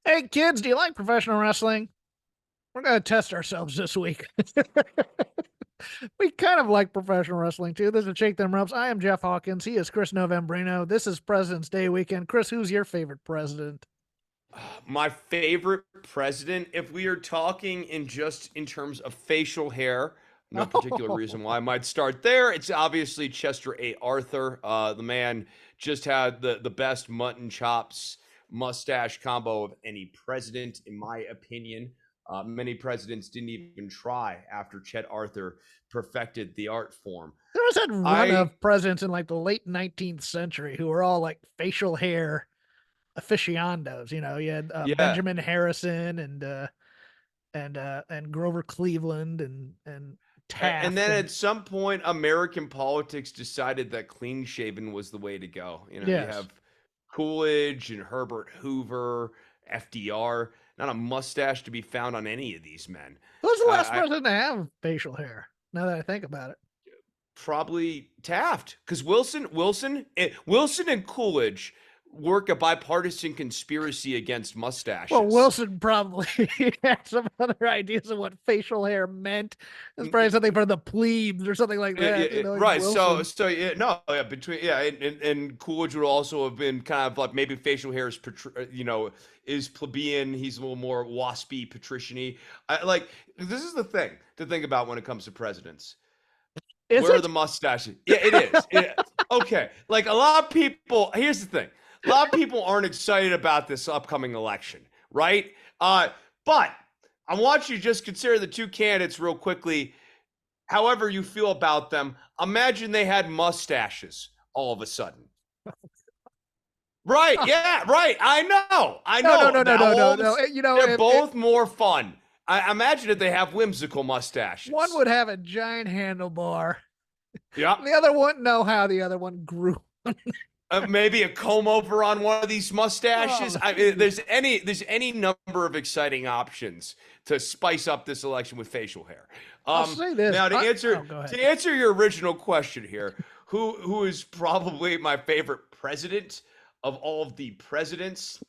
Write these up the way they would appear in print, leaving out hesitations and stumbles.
Hey kids, do you like professional wrestling? We're gonna test ourselves this week. We kind of like professional wrestling too. This is Shake Them Ropes. I am Jeff Hawkins. He is Chris Novembrino. This is President's Day weekend. Chris, who's your favorite president? My favorite president, if we are talking in terms of facial hair, no particular reason why I might start there. It's obviously Chester A. Arthur. The man just had the best mutton chops mustache combo of any president, in my opinion. Many presidents didn't even try after Chet Arthur perfected the art form. There was that run I of presidents in like the late 19th century who were all like facial hair aficionados. You know, you had Yeah, Benjamin Harrison and Grover Cleveland and and Taft then and at some point, American politics decided that clean shaven was the way to go. You yes. have Coolidge and Herbert Hoover, FDR, not a mustache to be found on any of these men. Who's the last I president to have facial hair? Now that I think about it. probably Taft, because Wilson and Coolidge work a bipartisan conspiracy against Well, mustaches. Wilson probably had some other ideas of what facial hair meant. It's probably something for the plebes or something like that. You know, like Right. So, Wilson. so yeah, no, yeah, and Coolidge would also have been kind of like maybe facial hair is, is plebeian. He's a little more waspy, patrician-y. This is the thing to think about when it comes to presidents. Is Where are it? the mustaches? Yeah, it is. Okay. Like a lot of people, here's the thing. A lot of people aren't excited about this upcoming election, right? But I want you to just consider the two candidates real quickly however you feel about them. Imagine they had mustaches all of a sudden. Right? Oh, Yeah, right. I know. I no, no, know. no, no, Now no, no, all no. this, You know, they're if both more fun. I imagine if they have whimsical one mustaches. would have a giant handlebar, Yeah. the other wouldn't know how the other one grew. Maybe a comb over on one of these mustaches. Oh, I mean, geez. there's any number of exciting options to spice up this election with facial hair. I'll say this. Now to answer Oh, go ahead. to answer your original question here, who is probably my favorite president of all of the presidents?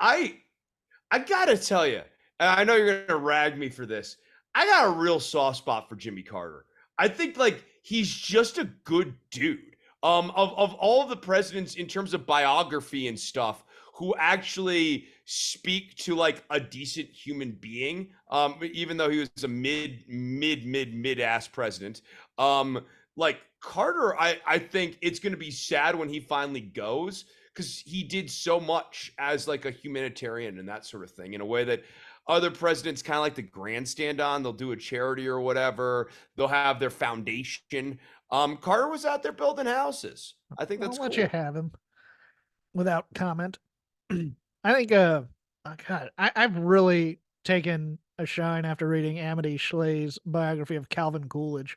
I I gotta tell you, and I know you're gonna rag me for this. I got a real soft spot for Jimmy Carter. I think like he's just a good dude. Of all of the presidents in terms of biography and stuff, who actually speak to like a decent human being, even though he was a mid ass president. Like Carter, I think it's gonna be sad when he finally goes because he did so much as like a humanitarian and that sort of thing in a way that other presidents kind of like the grandstand on. They'll do a charity or whatever. They'll have their foundation. Carter was out there building houses. I think I'll that's let you cool. have him without comment. I think, oh God, I've really taken a shine after reading Amity Schle's biography of Calvin Coolidge.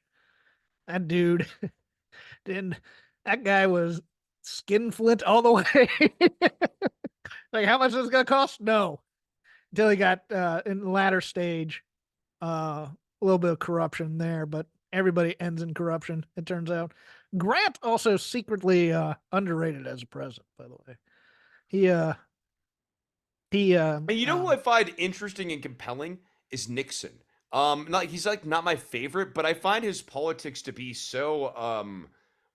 That dude, didn't, that guy was skinflint all the way. Like, how much is this gonna cost? No, until he got in the latter stage, a little bit of corruption there, but everybody ends in corruption. It turns out. Grant also secretly underrated as a president, by the way. He uh he And you know who I find interesting and compelling is Nixon. Not he's like not my favorite, but I find his politics to be so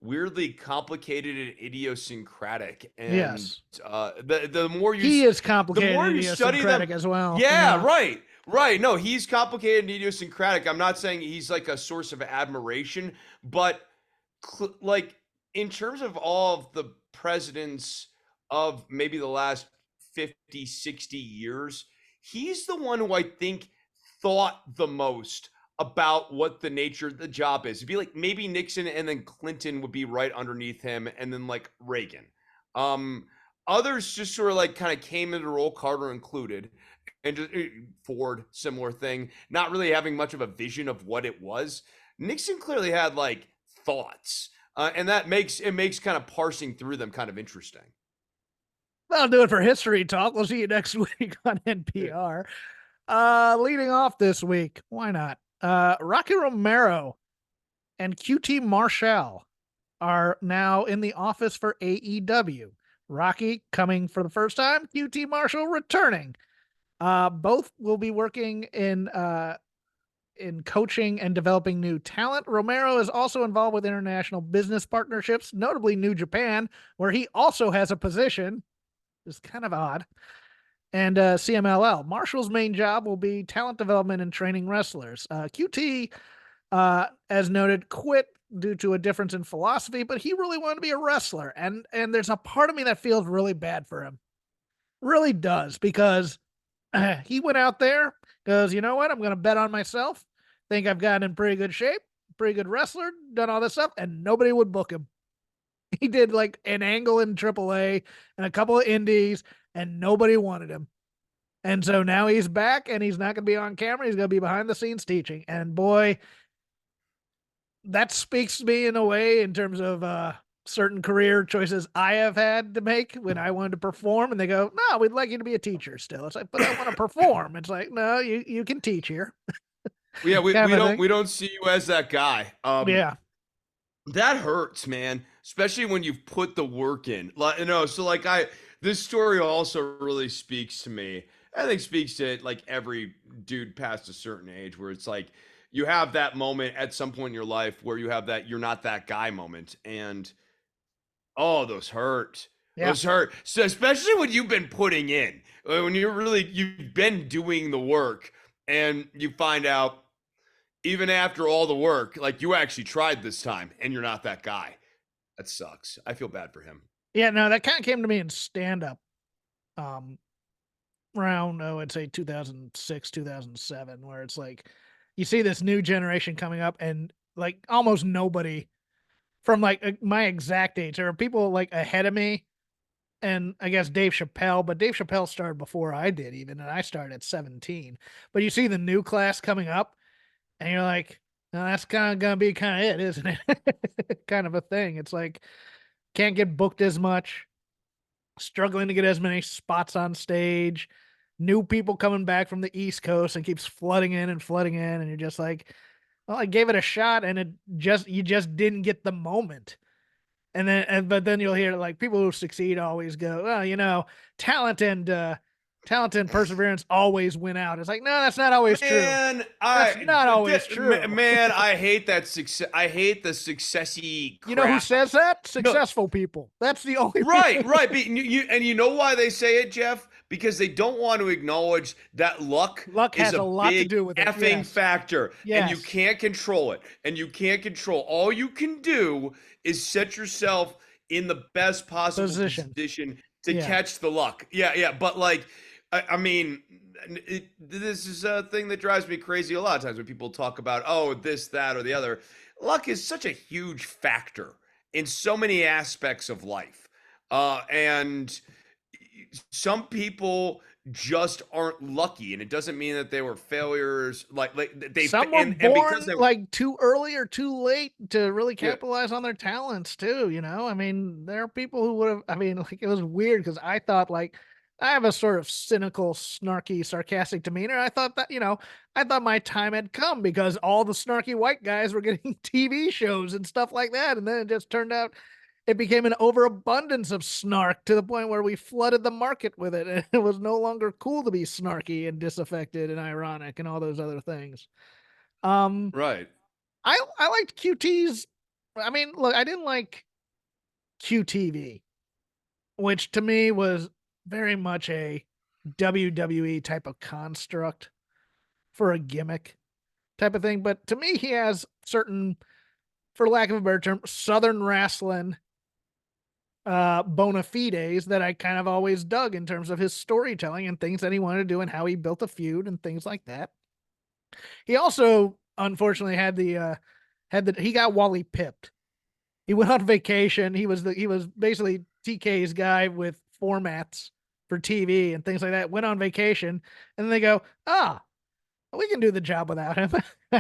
weirdly complicated and idiosyncratic. And yes, the more he is the complicated more and you study idiosyncratic them, as well. yeah, Yeah. right, right. No, he's complicated and idiosyncratic. I'm not saying he's like a source of admiration, but like in terms of all of the presidents of maybe the last 50, 60 years, he's the one who I think thought the most about what the nature of the job is. It'd be like maybe Nixon and then Clinton would be right underneath him, and then like Reagan. Um, Others just sort of like kind of came into the role, Carter included, and just Ford, similar thing, not really having much of a vision of what it was. Nixon clearly had like thoughts, and that makes kind of parsing through them kind of interesting. That'll do it for history talk. We'll see you next week on NPR. Leading off this week, why not? Rocky Romero and QT Marshall are now in the office for AEW. Rocky coming for the first time, QT Marshall returning. Both will be working in coaching and developing new talent. Romero is also involved with international business partnerships, notably New Japan, where he also has a position. It's kind of odd. And CMLL. Marshall's main job will be talent development and training wrestlers. QT, as noted, quit due to a difference in philosophy, but he really wanted to be a wrestler. And there's a part of me that feels really bad for him. Really does, because he went out there, goes, you know what? I'm going to bet on myself. Think I've gotten in pretty good shape, pretty good wrestler, done all this stuff, and nobody would book him. He did like an angle in AAA and a couple of indies, and nobody wanted him. And so now he's back, and he's not going to be on camera. He's going to be behind the scenes teaching. And boy, that speaks to me in a way in terms of certain career choices I have had to make when I wanted to perform. And they go, no, we'd like you to be a teacher still. It's like, but I want to perform. It's like, no, you can teach here. Yeah, we, Kind we of a don't thing. we don't see you as that guy. Yeah. That hurts, man, especially when you've put the work in. Like, so like this story also really speaks to me. I think speaks to like every dude past a certain age where it's like you have that moment at some point in your life where you have that you're not that guy moment, and oh, those hurt. Yeah. Those hurt. So especially when you've been putting in, when you've been doing the work and you find out even after all the work, like you actually tried this time and you're not that guy. That sucks. I feel bad for him. Yeah. No, that kind of came to me in stand up. Um, Around, oh, I'd say 2006, 2007, where it's like you see this new generation coming up, and like almost nobody from like my exact age. There are people like ahead of me, and I guess Dave Chappelle, but Dave Chappelle started before I did, even, and I started at 17. But you see the new class coming up, and you're like, no, that's kind of gonna be kind of it, isn't it? Kind of a thing. It's like can't get booked as much, struggling to get as many spots on stage, new people coming back from the East Coast and keeps flooding in and flooding in, and you're just like, well, I gave it a shot, and you just didn't get the moment. But then you'll hear like people who succeed always go, well, talent talent and perseverance always win out. It's like, no, that's not always true. Man, That's not always true. man, I hate that success. I hate the successy You know who crap. says that? No, Successful people. That's the only right, people. right. But you know why they say it, Jeff? Because they don't want to acknowledge that luck Luck is has a a lot to big do with it. effing Yes. factor, and you Yes. can't control it. And you can't control. All you can do is set yourself in the best possible Position. position to Yeah. catch the luck. Yeah, yeah. But like, I mean, this is a thing that drives me crazy a lot of times when people talk about, oh, this, that, or the other. Luck is such a huge factor in so many aspects of life. And some people just aren't lucky, and it doesn't mean that they were failures. Like they Some were and because born they like too early or too late to really yeah capitalize on their talents too, I mean, there are people who would have, I mean, like it was weird because I thought like I have a sort of cynical, snarky, sarcastic demeanor. I thought that, I thought my time had come because all the snarky white guys were getting TV shows and stuff like that. And then it just turned out it became an overabundance of snark to the point where we flooded the market with it. And it was no longer cool to be snarky and disaffected and ironic and all those other things. Um, right I liked QT's. I mean, look, I didn't like QTV, which to me was very much a WWE type of construct for a gimmick type of thing. But to me, he has certain, for lack of a better term, Southern wrestling bona fides that I kind of always dug in terms of his storytelling and things that he wanted to do and how he built a feud and things like that. He also unfortunately he got Wally pipped. He went on vacation. He was basically TK's guy with formats for TV and things like that. Went on vacation, and then they go, we can do the job without him.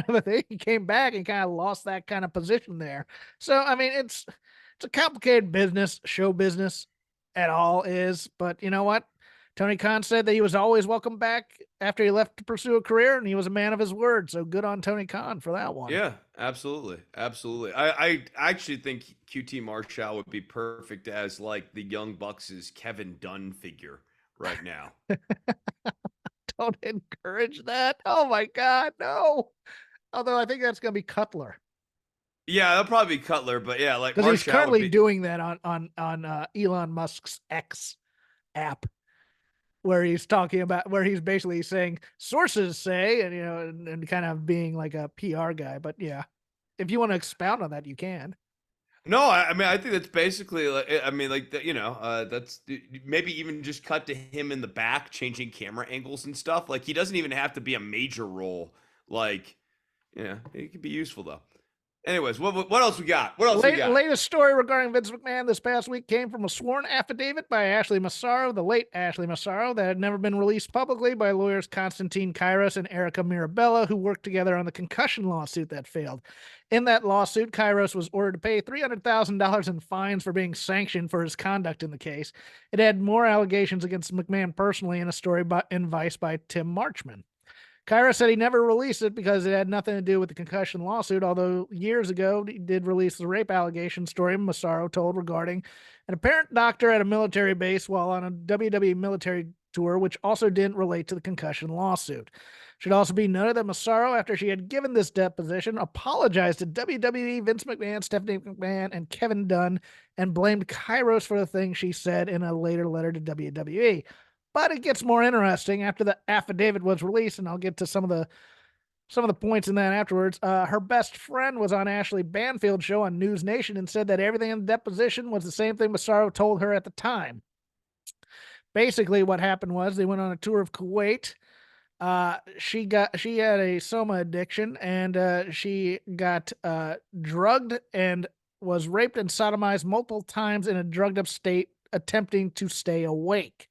But he came back and kind of lost that kind of position there. So I mean, it's a complicated business, show business at all is. But you know what? Tony Khan said that he was always welcome back after he left to pursue a career, and he was a man of his word. So good on Tony Khan for that one. yeah absolutely absolutely. I actually think QT Marshall would be perfect as like the Young Bucks' Kevin Dunn figure right now. Don't encourage that. Oh my God, no. Although I think that's going to be Cutler Yeah, that'll probably be Cutler, but yeah, like because he's Marshall would currently be. doing that on Elon Musk's X app, where he's talking about where he's basically saying sources say, and and kind of being like a PR guy. But yeah, if you want to expound on that, you can. No, I mean, I think that's basically like, I mean, like, that's maybe even just cut to him in the back, changing camera angles and stuff. Like, he doesn't even have to be a major role. Like, yeah, it could be useful though. Anyways, what else we got? What else we got? Latest story regarding Vince McMahon this past week came from a sworn affidavit by Ashley Massaro, the late Ashley Massaro, that had never been released publicly by lawyers Constantine Kairos and Erica Mirabella, who worked together on the concussion lawsuit that failed. In that lawsuit, Kairos was ordered to pay $300,000 in fines for being sanctioned for his conduct in the case. It had more allegations against McMahon personally in a story in Vice by Tim Marchman. Kyra said he never released it because it had nothing to do with the concussion lawsuit, although years ago he did release the rape allegation story Massaro told regarding an apparent doctor at a military base while on a WWE military tour, which also didn't relate to the concussion lawsuit. Should also be noted that Massaro, after she had given this deposition, apologized to WWE, Vince McMahon, Stephanie McMahon, and Kevin Dunn, and blamed Kairos for the things she said in a later letter to WWE. But it gets more interesting after the affidavit was released, and I'll get to some of the points in that afterwards. Her best friend was on Ashley Banfield's show on News Nation and said that everything in the deposition was the same thing Massaro told her at the time. Basically, what happened was they went on a tour of Kuwait. She had a soma addiction, and she got drugged and was raped and sodomized multiple times in a drugged up state, attempting to stay awake.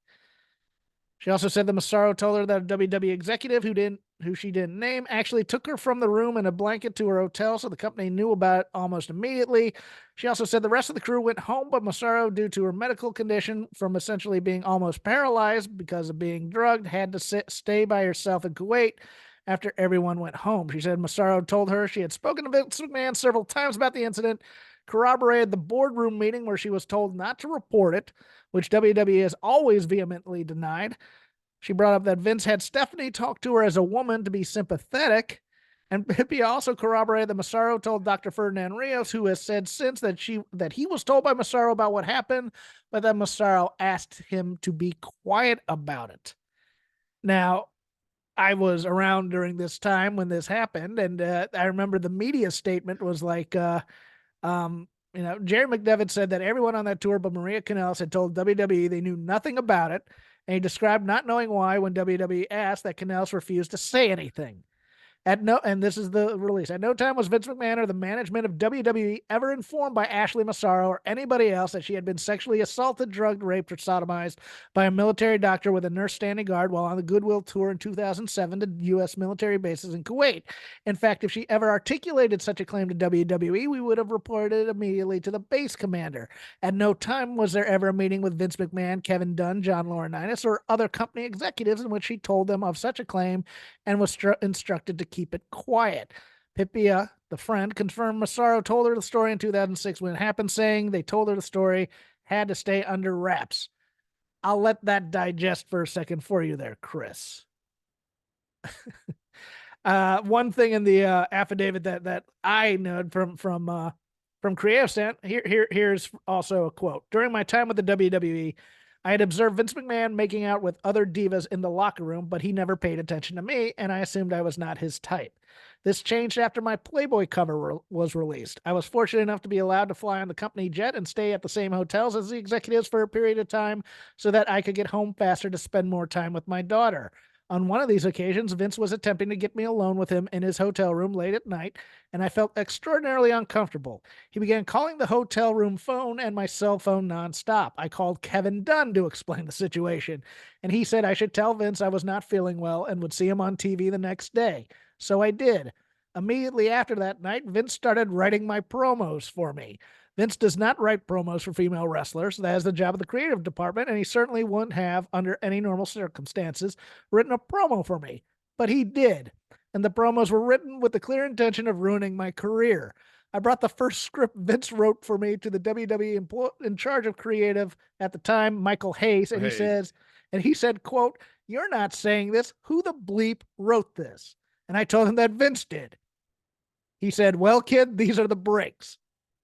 She also said that Massaro told her that a WWE executive who she didn't name actually took her from the room in a blanket to her hotel, so the company knew about it almost immediately. She also said the rest of the crew went home, but Massaro, due to her medical condition from essentially being almost paralyzed because of being drugged, had to stay by herself in Kuwait after everyone went home. She said Massaro told her she had spoken to Vince McMahon several times about the incident, corroborated the boardroom meeting where she was told not to report it, which WWE has always vehemently denied. She brought up that Vince had Stephanie talk to her as a woman to be sympathetic. And Pippi also corroborated that Massaro told Dr. Ferdinand Rios, who has said since that he was told by Massaro about what happened, but that Massaro asked him to be quiet about it. Now, I was around during this time when this happened, and I remember the media statement was like, Jerry McDevitt said that everyone on that tour but Maria Kanellis had told WWE they knew nothing about it, and he described not knowing why when WWE asked that Kanellis refused to say anything. And this is the release. At no time was Vince McMahon or the management of WWE ever informed by Ashley Massaro or anybody else that she had been sexually assaulted, drugged, raped, or sodomized by a military doctor with a nurse standing guard while on the Goodwill tour in 2007 to U.S. military bases in Kuwait. In fact, if she ever articulated such a claim to WWE, we would have reported it immediately to the base commander. At no time was there ever a meeting with Vince McMahon, Kevin Dunn, John Laurinaitis, or other company executives in which she told them of such a claim and was instructed to keep it quiet. Pipia, the friend, confirmed Massaro told her the story in 2006 when it happened, saying they told her the story had to stay under wraps. I'll let that digest for a second for you there, Chris. One thing in the affidavit that I know from Creative Stand, here's also a quote. During my time with the WWE, I had observed Vince McMahon making out with other divas in the locker room, but he never paid attention to me, and I assumed I was not his type. This changed after my Playboy cover was released. I was fortunate enough to be allowed to fly on the company jet and stay at the same hotels as the executives for a period of time so that I could get home faster to spend more time with my daughter. On one of these occasions, Vince was attempting to get me alone with him in his hotel room late at night, and I felt extraordinarily uncomfortable. He began calling the hotel room phone and my cell phone nonstop. I called Kevin Dunn to explain the situation, and he said I should tell Vince I was not feeling well and would see him on TV the next day. So I did. Immediately after that night, Vince started writing my promos for me. Vince does not write promos for female wrestlers. That is the job of the creative department, and he certainly wouldn't have, under any normal circumstances, written a promo for me. But he did. And the promos were written with the clear intention of ruining my career. I brought the first script Vince wrote for me to the WWE in charge of creative at the time, Michael Hayes, and he says, And he said, quote, "You're not saying this. Who the bleep wrote this?" And I told him that Vince did. He said, "Well, kid, these are the breaks."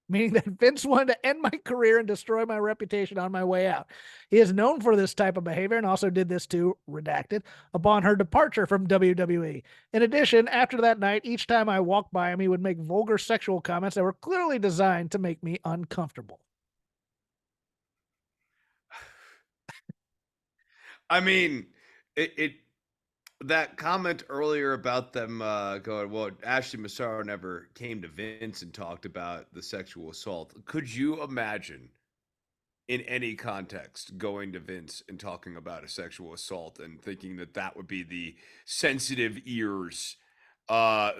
Meaning that Vince wanted to end my career and destroy my reputation on my way out. He is known for this type of behavior and also did this to, redacted, upon her departure from WWE. In addition, after that night, each time I walked by him, he would make vulgar sexual comments that were clearly designed to make me uncomfortable. I mean, it that comment earlier about them going, well, Ashley Massaro never came to Vince and talked about the sexual assault. Could you imagine in any context going to Vince and talking about a sexual assault and thinking that that would be the sensitive ears,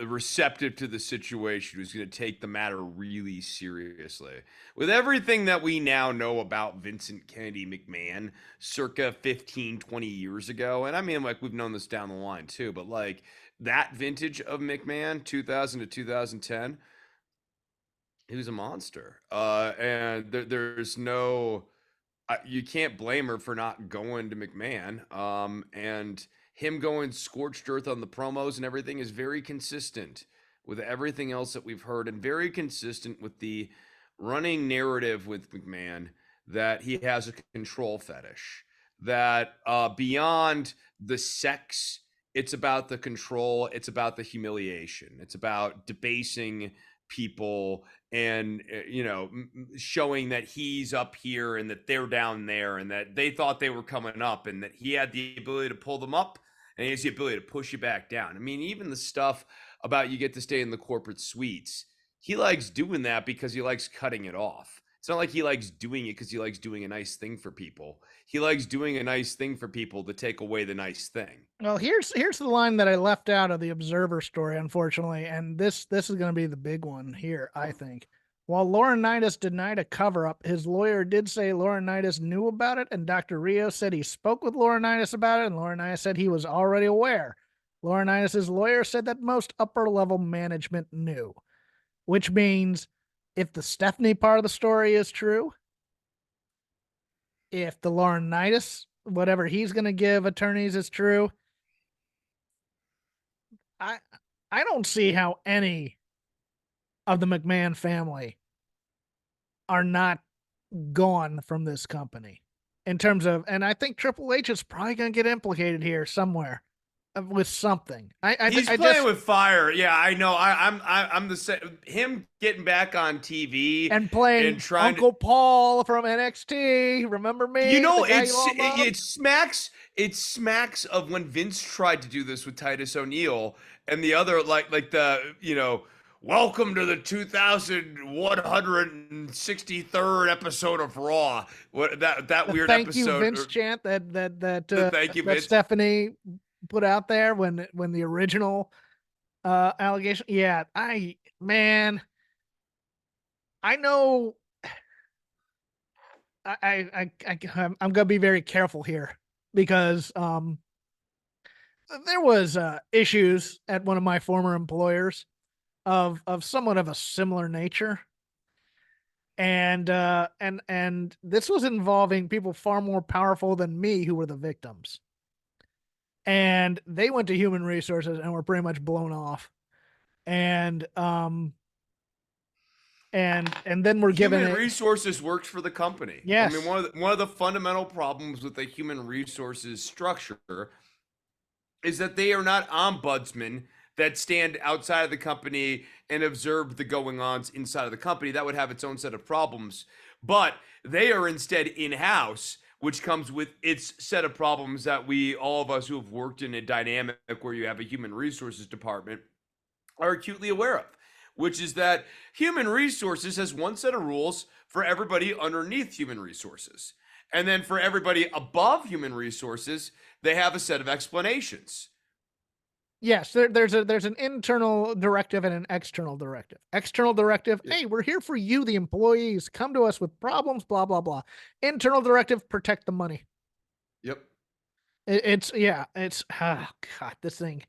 receptive to the situation, who's going to take the matter really seriously? With everything that we now know about Vincent Kennedy McMahon circa 15, 20 years ago, and I mean, like, we've known this down the line too, but like that vintage of McMahon, 2000 to 2010, he was a monster. And there's no, you can't blame her for not going to McMahon. And him going scorched earth on the promos and everything is very consistent with everything else that we've heard, and very consistent with the running narrative with McMahon that he has a control fetish. That beyond the sex, it's about the control, it's about the humiliation, it's about debasing people, and showing that he's up here and that they're down there, and that they thought they were coming up, and that he had the ability to pull them up and he has the ability to push you back down. I mean, even the stuff about you get to stay in the corporate suites, he likes doing that because he likes cutting it off. It's not like he likes doing it because he likes doing a nice thing for people. He likes doing a nice thing for people to take away the nice thing. Well, here's the line that I left out of the Observer story, unfortunately, and this is going to be the big one here, I think. While Laurinaitis denied a cover-up, his lawyer did say Laurinaitis knew about it, and Dr. Rio said he spoke with Laurinaitis about it, and Laurinaitis said he was already aware. Laurinaitis' lawyer said that most upper-level management knew, which means if the Stephanie part of the story is true, if the Laurinaitis, whatever he's going to give attorneys is true, I I don't see how any of the McMahon family are not gone from this company in terms of, and I think Triple H is probably going to get implicated here somewhere with something. He's I playing just with fire. Yeah, I know. I'm the same. Him getting back on TV and playing and trying Uncle Paul from NXT. Remember me? The guy you all love? it smacks of when Vince tried to do this with Titus O'Neil and the other, like the, welcome to the 2163rd episode of Raw. What that The weird thank you episode. Vince chant The thank you, that Vince. Stephanie put out there when the original allegation. Yeah, man, I know. I'm gonna be very careful here because there was issues at one of my former employers of somewhat of a similar nature, and this was involving people far more powerful than me who were the victims, and they went to human resources and were pretty much blown off, and and then we're given Human it. resources works for the company. I mean, Yes. one of the fundamental problems with the human resources structure is that they are not ombudsmen that stand outside of the company and observe the going ons inside of the company. That would have its own set of problems. But they are instead in house, which comes with its set of problems that all of us who have worked in a dynamic where you have a human resources department, are acutely aware of, which is that human resources has one set of rules for everybody underneath human resources. And then for everybody above human resources, they have a set of explanations. Yes, there's an internal directive and an external directive. External directive, Yeah. hey, we're here for you, the employees. Come to us with problems, blah blah blah. Internal directive, protect the money. Yep. It's oh god, this thing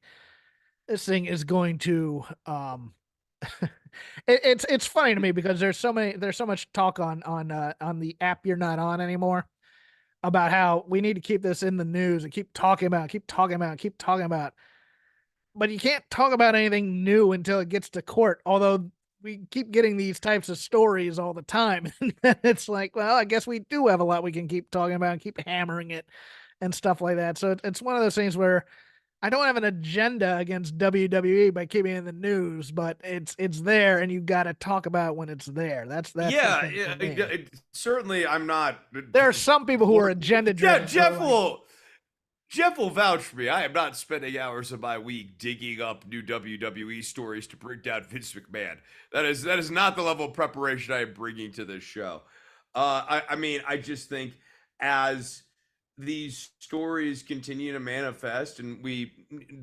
is going to it's funny to me because there's so much talk on the app you're not on anymore. about how we need to keep this in the news and keep talking about, keep talking about, keep talking about. But you can't talk about anything new until it gets to court. Although we keep getting these types of stories all the time, it's like, well, I guess we do have a lot we can keep talking about and keep hammering it and stuff like that. So it's one of those things where I don't have an agenda against WWE by keeping it in the news, but it's there, and you got to talk about it when it's there. That's the Yeah, thing for me. certainly I'm not. There are some people who are agenda driven who are Jeff like, will Jeff will vouch for me. I am not spending hours of my week digging up new WWE stories to bring down Vince McMahon. That is not the level of preparation I am bringing to this show. I mean, I just think as these stories continue to manifest, and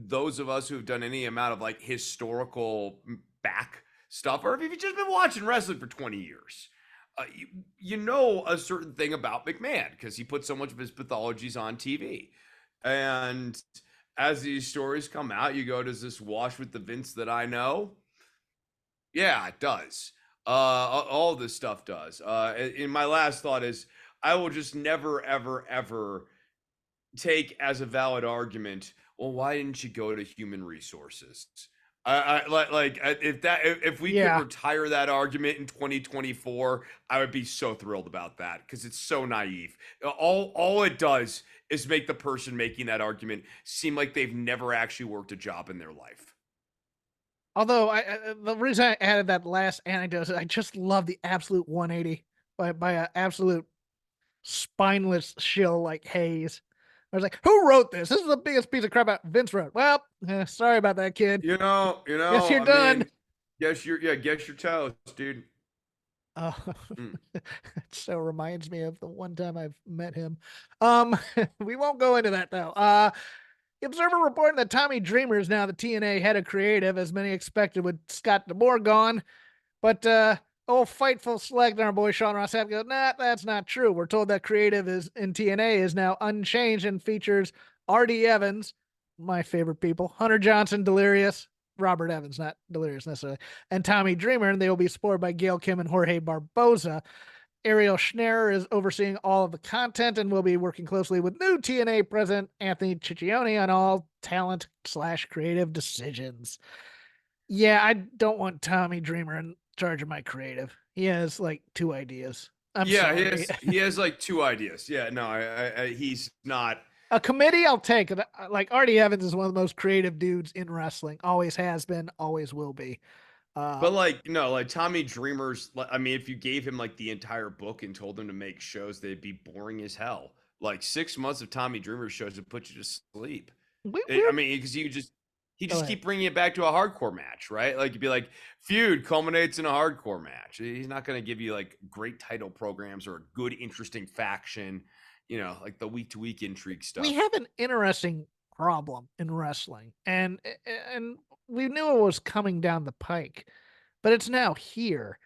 those of us who have done any amount of like historical back stuff, or if you've just been watching wrestling for 20 years, you know a certain thing about McMahon because he put so much of his pathologies on TV. And as these stories come out, you go, does this wash with the Vince that I know? Yeah, it does. All this stuff does. And my last thought is I will just never, ever, ever take as a valid argument, well, why didn't you go to human resources? If we could yeah. retire that argument in 2024, I would be so thrilled about that because it's so naive. All it does is make the person making that argument seem like they've never actually worked a job in their life. Although the reason I added that last anecdote is I just love the absolute 180 by an absolute spineless shill like Hayes. I was like, who wrote this? This is the biggest piece of crap out Vince wrote. Well, sorry about that, kid. Guess you're I done. mean, guess your toast, dude. Oh, Mm. it so reminds me of the one time I've met him. We won't go into that though. The Observer reporting that Tommy Dreamer is now the TNA head of creative, as many expected with Scott D'Amore gone. But old Fightful Select and our boy Sean Ross Sapp goes, nah, that's not true. We're told that creative is in TNA is now unchanged and features R.D. Evans, my favorite people, Hunter Johnson, Delirious, Robert Evans, not Delirious necessarily, and Tommy Dreamer, and they will be supported by Gail Kim and Jorge Barboza. Ariel Schneer is overseeing all of the content and will be working closely with new TNA president Anthony Ciccione on all talent slash creative decisions. Yeah, I don't want Tommy Dreamer in charge of my creative. He has like two ideas. I'm Yeah, sorry. he has like two ideas. Yeah, no, he's not. A committee I'll take. Like Artie Evans is one of the most creative dudes in wrestling. Always has been, always will be. Uh But like no, like Tommy Dreamer's. I mean, if you gave him like the entire book and told him to make shows, they'd be boring as hell. Like 6 months of Tommy Dreamer shows would put you to sleep. I we're mean, because he go just ahead. keep bringing it back to a hardcore match, right? Like you'd be like, feud culminates in a hardcore match. He's not going to give you like great title programs or a good, interesting faction. Like the week to week intrigue We stuff. have an interesting problem in wrestling, and we knew it was coming down the pike, but it's now here.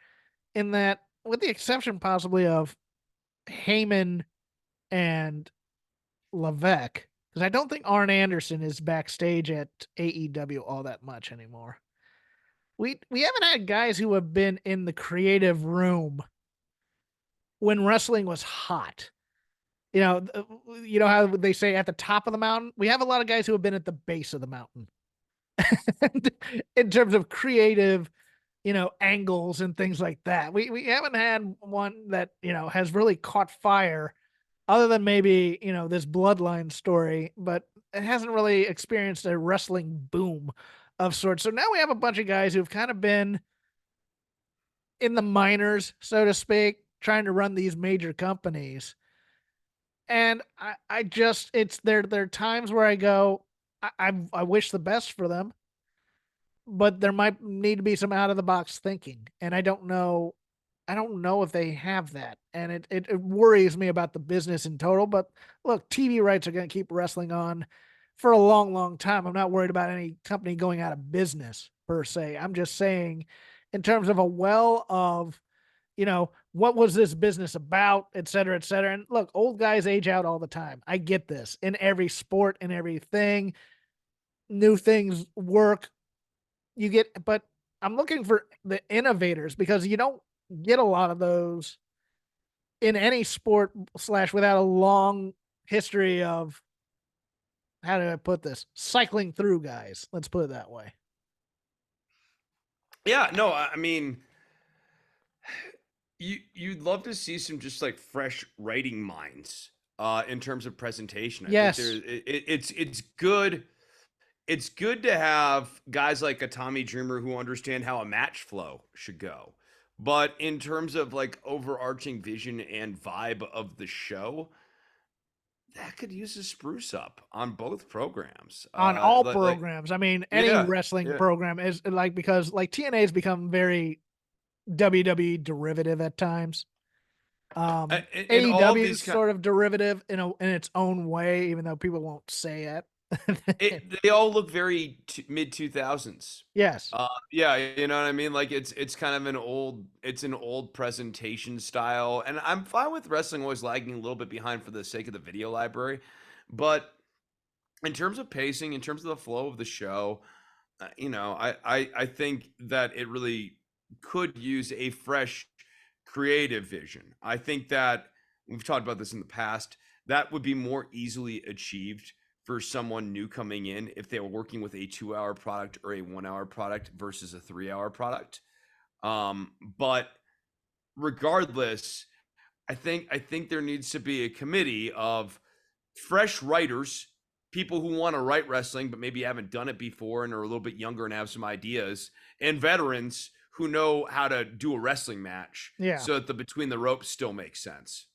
In that, with the exception possibly of Heyman and Levesque, because I don't think Arn Anderson is backstage at AEW all that much anymore. We haven't had guys who have been in the creative room when wrestling was hot. You know how they say at the top of the mountain. We have a lot of guys who have been at the base of the mountain in terms of creative, angles and things like that. We haven't had one that has really caught fire other than maybe this bloodline story, but it hasn't really experienced a wrestling boom of sorts. So now we have a bunch of guys who've kind of been in the minors, so to speak, trying to run these major companies. And I just it's there are times where I go, I wish the best for them, but there might need to be some out of the box thinking, and I don't know if they have that, and it worries me about the business in total. But look, TV rights are going to keep wrestling on for a long, long time. I'm not worried about any company going out of business per se. I'm just saying, in terms of a well of what was this business about, et cetera, et cetera. And look, old guys age out all the time. I get this in every sport and everything. New things work. But I'm looking for the innovators because you don't get a lot of those in any sport slash without a long history of, how do I put this, cycling through guys. Let's put it that way. Yeah, no, I mean, you'd love to see some just like fresh writing minds in terms of presentation. I think Yes. it's good. It's good to have guys like a Tommy Dreamer who understand how a match flow should go. But in terms of like overarching vision and vibe of the show, that could use a spruce up on both programs. On all Like programs. I mean, any yeah, wrestling yeah. program is like, because like TNA has become very WWE derivative at times. In all of AEW these is kind, sort of derivative in its own way, even though people won't say it. they all look very mid 2000s. Yes. Yeah, you know what I mean? Like it's kind of an old presentation style, and I'm fine with wrestling always lagging a little bit behind for the sake of the video library, but in terms of pacing, in terms of the flow of the show, I think that it really could use a fresh creative vision. I think that we've talked about this in the past. That would be more easily achieved for someone new coming in if they were working with a 2 hour product or a 1 hour product versus a 3 hour product. But regardless, I think there needs to be a committee of fresh writers, people who want to write wrestling but maybe haven't done it before and are a little bit younger and have some ideas, and veterans who know how to do a wrestling match Yeah. so that the between the ropes still makes sense.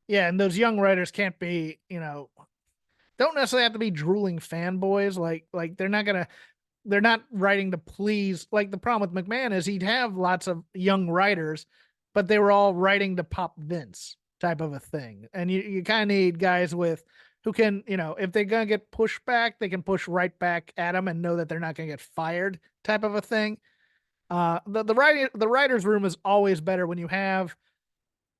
Yeah. And those young writers can't be, don't necessarily have to be drooling fanboys. Like they're not writing to please. Like the problem with McMahon is he'd have lots of young writers, but they were all writing to pop Vince type of a thing. And you kind of need guys with who can, if they're gonna get pushed back, they can push right back at them and know that they're not gonna get fired type of a thing. The writers room is always better when you have,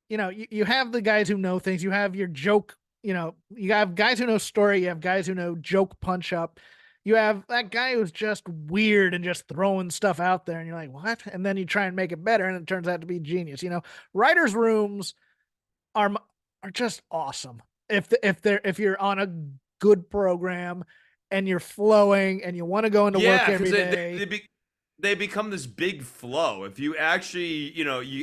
you have the guys who know things. You have your joke, you have guys who know story. You have guys who know joke punch up. You have that guy who's just weird and just throwing stuff out there, and you're like, what? And then you try and make it better, and it turns out to be genius. Writers' rooms are are just awesome. If you're on a good program and you're flowing and you want to go into work Yeah, because every day. they become this big flow. If you actually,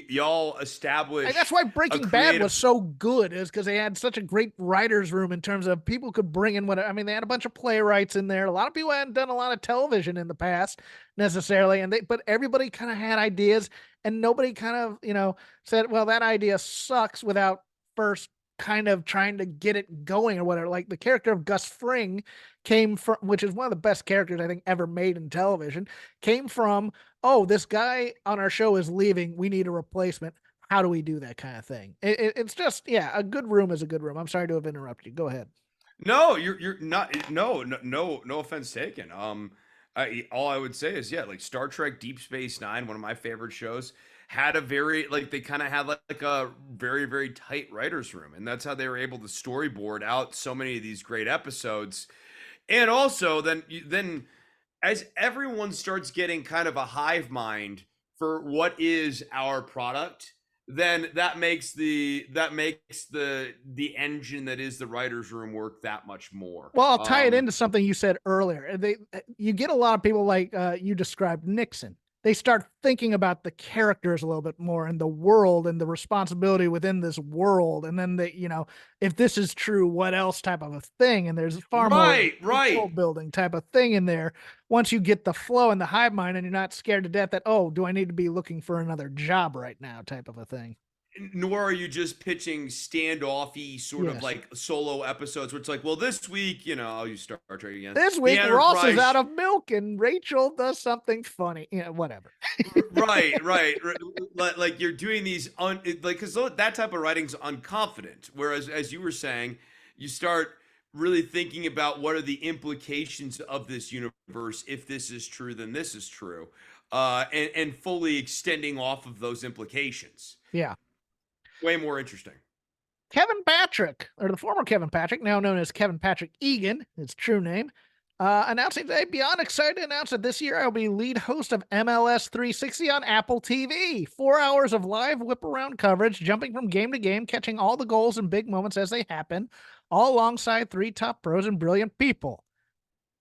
y'all And that's establish why a Breaking Bad was creative. so good, is because they had such a great writers' room in terms of people could bring in what, I mean, they had a bunch of playwrights in there. A lot of people hadn't done a lot of television in the past necessarily, but everybody kind of had ideas, and nobody kind of, said, well, that idea sucks, without first kind of trying to get it going or whatever. Like the character of Gus Fring came from, which is one of the best characters I think ever made in television, came from, oh, this guy on our show is leaving, we need a replacement. How do we do that kind of thing? It's just, yeah, a good room is a good room. I'm sorry to have interrupted you. Go ahead. No, you're not. No offense taken. All I would say is, yeah, like Star Trek Deep Space Nine, one of my favorite shows, had a very like they kind of had like a very tight writers room, and that's how they were able to storyboard out so many of these great episodes. And also, then as everyone starts getting kind of a hive mind for what is our product, then that makes the engine that is the writers room work that much more. Well, I'll tie it into something you said earlier. You get a lot of people like you described Nixon. They start thinking about the characters a little bit more, and the world and the responsibility within this world. And then if this is true, what else type of a thing? And there's far more of a Right. world building type of thing in there. Once you get the flow and the hive mind, and you're not scared to death that, oh, do I need to be looking for another job right now type of a thing. Nor are you just pitching standoffy sort of Yes. like solo episodes where it's like, well, this week, I'll use Star Trek again. This The week, Ross is out Enterprise. of milk and Rachel does something funny. Whatever. Right. Like you're doing these like because that type of writing's unconfident. Whereas, as you were saying, you start really thinking about what are the implications of this universe. If this is true, then this is true, and fully extending off of those implications. Yeah. Way more interesting. Kevin Patrick, or the former Kevin Patrick, now known as Kevin Patrick Egan, his true name, Announcing today, beyond excited to announce that this year I'll be lead host of MLS 360 on Apple TV. 4 hours of live whip around coverage, jumping from game to game, catching all the goals and big moments as they happen, all alongside three top pros and brilliant people.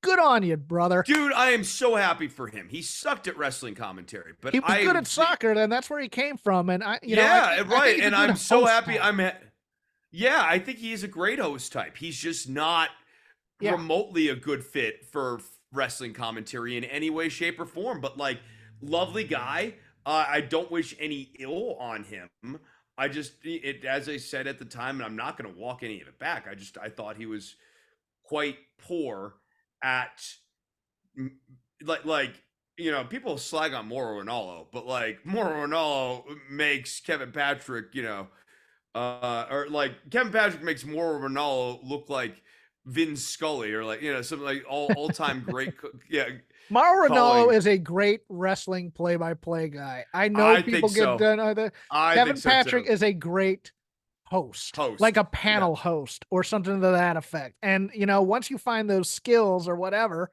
Good on you, brother. Dude, I am so happy for him. He sucked at wrestling commentary, but He was good at soccer, and that's where he came from. And I right. think he's a And good I'm so host happy. type. Yeah, I think he's a great host type. He's just not Yeah, remotely a good fit for wrestling commentary in any way, shape, or form. But like, lovely guy. I don't wish any ill on him. As I said at the time, and I'm not going to walk any of it back. I thought he was quite poor at like people slag on Mauro Ranallo, but like Mauro Ranallo makes Kevin Patrick, or like Kevin Patrick makes Mauro Ranallo look like Vin Scully or like something like all time great, yeah, Mauro Ranallo calling. is a great wrestling play-by-play guy. I know I think people get so. done either. I think Kevin so Patrick too. is a great host, like Host, a yeah. panel host or something to that effect. And once you find those skills or whatever,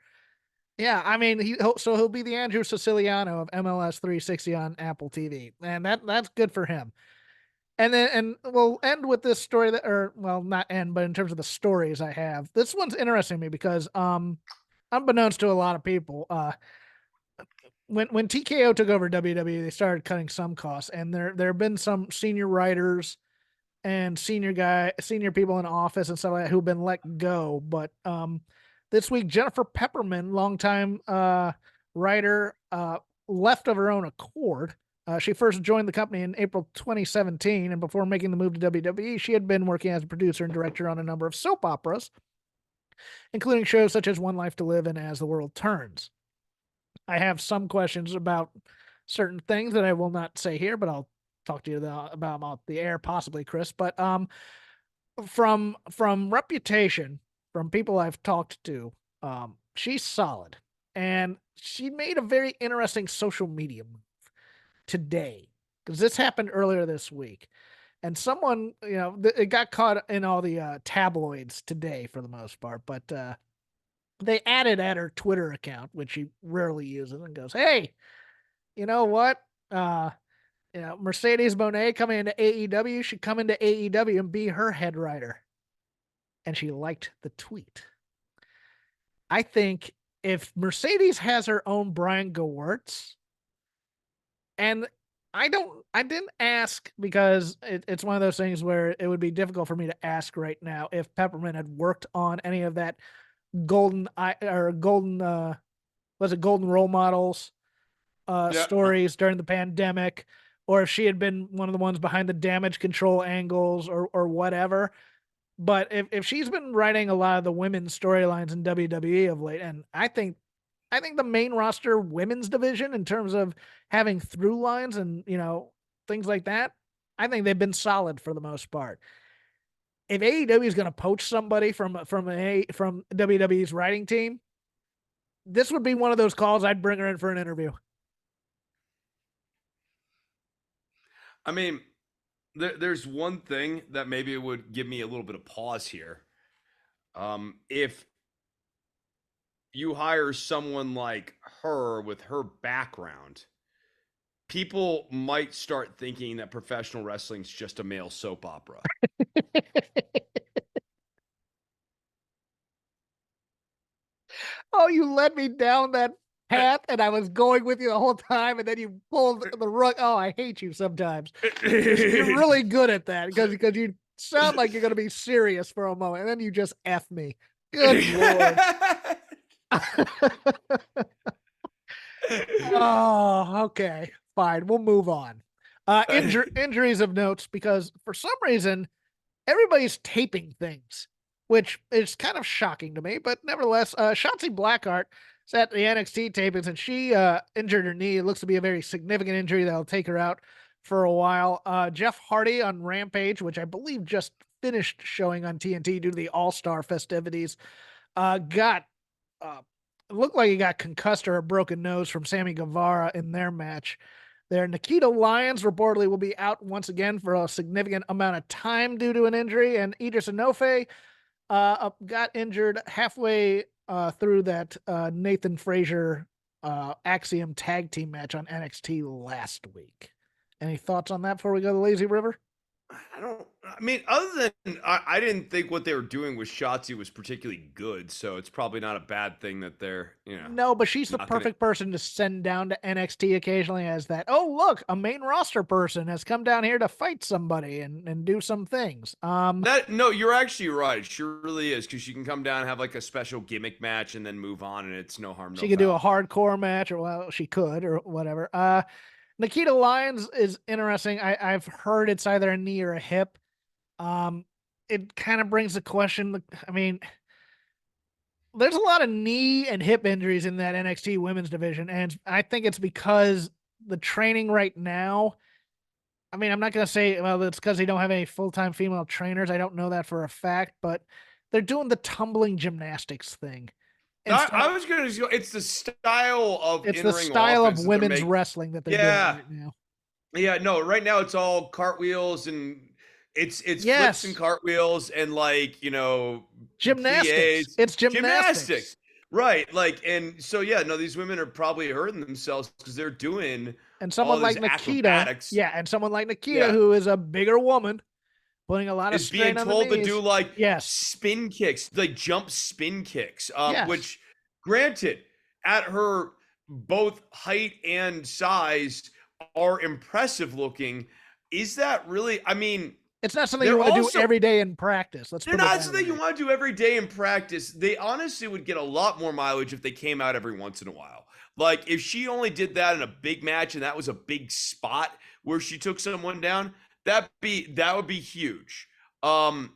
yeah, I mean, he'll be the Andrew Siciliano of MLS 360 on Apple TV, and that's good for him. And we'll end with this story that, or well, not end, but in terms of the stories I have, this one's interesting to me because, unbeknownst to a lot of people, when TKO took over WWE, they started cutting some costs, and there have been some senior writers and senior people in office and stuff like that who've been let go. But this week, Jennifer Pepperman, longtime writer, left of her own accord. She first joined the company in April 2017, and before making the move to WWE, she had been working as a producer and director on a number of soap operas, including shows such as One Life to Live and As the World Turns. I have some questions about certain things that I will not say here, but I'll talk to you about them off the air, possibly, Chris. But from reputation, from people I've talked to, she's solid, and she made a very interesting social media move today because this happened earlier this week, and someone it got caught in all the tabloids today for the most part, but they added at her Twitter account, which she rarely uses, and goes, "Hey, you know what? Uh, Mercedes Monet coming into AEW should come into AEW and be her head writer." And she liked the tweet. I think if Mercedes has her own Brian Gewirtz, and I didn't ask because it's one of those things where it would be difficult for me to ask right now if Peppermint had worked on any of that golden role models Yeah. stories during the pandemic, or if she had been one of the ones behind the damage control angles or whatever. But if she's been writing a lot of the women's storylines in WWE of late, and I think the main roster women's division in terms of having through lines and things like that, I think they've been solid for the most part. If AEW is going to poach somebody from WWE's writing team, this would be one of those calls I'd bring her in for an interview. I mean, there's one thing that maybe would give me a little bit of pause here. If you hire someone like her with her background, people might start thinking that professional wrestling is just a male soap opera. Oh, you led me down that path, and I was going with you the whole time, and then you pulled the rug. Oh, I hate you sometimes. You're really good at that because you sound like you're going to be serious for a moment, and then you just F me. Good Lord. Oh, okay. Fine. We'll move on. Injuries of notes because for some reason, everybody's taping things, which is kind of shocking to me. But nevertheless, Shotzi Blackheart is at the NXT tapings, and she injured her knee. It looks to be a very significant injury that'll take her out for a while. Jeff Hardy on Rampage, which I believe just finished showing on TNT due to the All-Star festivities, got it looked like he got concussed or a broken nose from Sammy Guevara in their match there. Nikita Lyons reportedly will be out once again for a significant amount of time due to an injury, and Idris Enofe got injured halfway through that Nathan Frazier Axiom tag team match on NXT last week. Any thoughts on that before we go to the Lazy River? I don't. I mean, other than I didn't think what they were doing with Shotzi was particularly good, so it's probably not a bad thing that they're No, but she's the not gonna. perfect person to send down to NXT occasionally as that, oh, look, a main roster person has come down here to fight somebody and do some things. That no, you're actually right. She really is because she can come down and have like a special gimmick match and then move on, and it's no harm, no She could do a foul. hardcore match, or well, she could, or whatever. Nikita Lyons is interesting. I've heard it's either a knee or a hip. Um, it kind of brings the question. I mean, there's a lot of knee and hip injuries in that NXT women's division, and I think it's because the training right now. I mean, I'm not going to say, well, it's because they don't have any full time female trainers. I don't know that for a fact, but they're doing the tumbling gymnastics thing. I Instead, was gonna go. It's the style of it's the in-ring style of offense that they're women's making. wrestling that they're doing Yeah, right now. yeah. No, right now it's all cartwheels and it's flips and Yes, cartwheels and gymnastics. plies, It's gymnastics. gymnastics. Right, and so yeah, no, these women are probably hurting themselves because they're doing And all someone these like Nikita, acrobatics. yeah, and someone like Nikita, Yeah, who is a bigger woman, putting a lot of is being strain on the told to do knees. like Yes, spin kicks, like jump spin kicks. yes. Which, granted, at her both height and size are impressive looking. Is that really? I mean, It's not something you they're want to do also every day in practice. Let's they're put it not that something you way. want to do every day in practice. They honestly would get a lot more mileage if they came out every once in a while. Like if she only did that in a big match and that was a big spot where she took someone down, that would be huge. Um,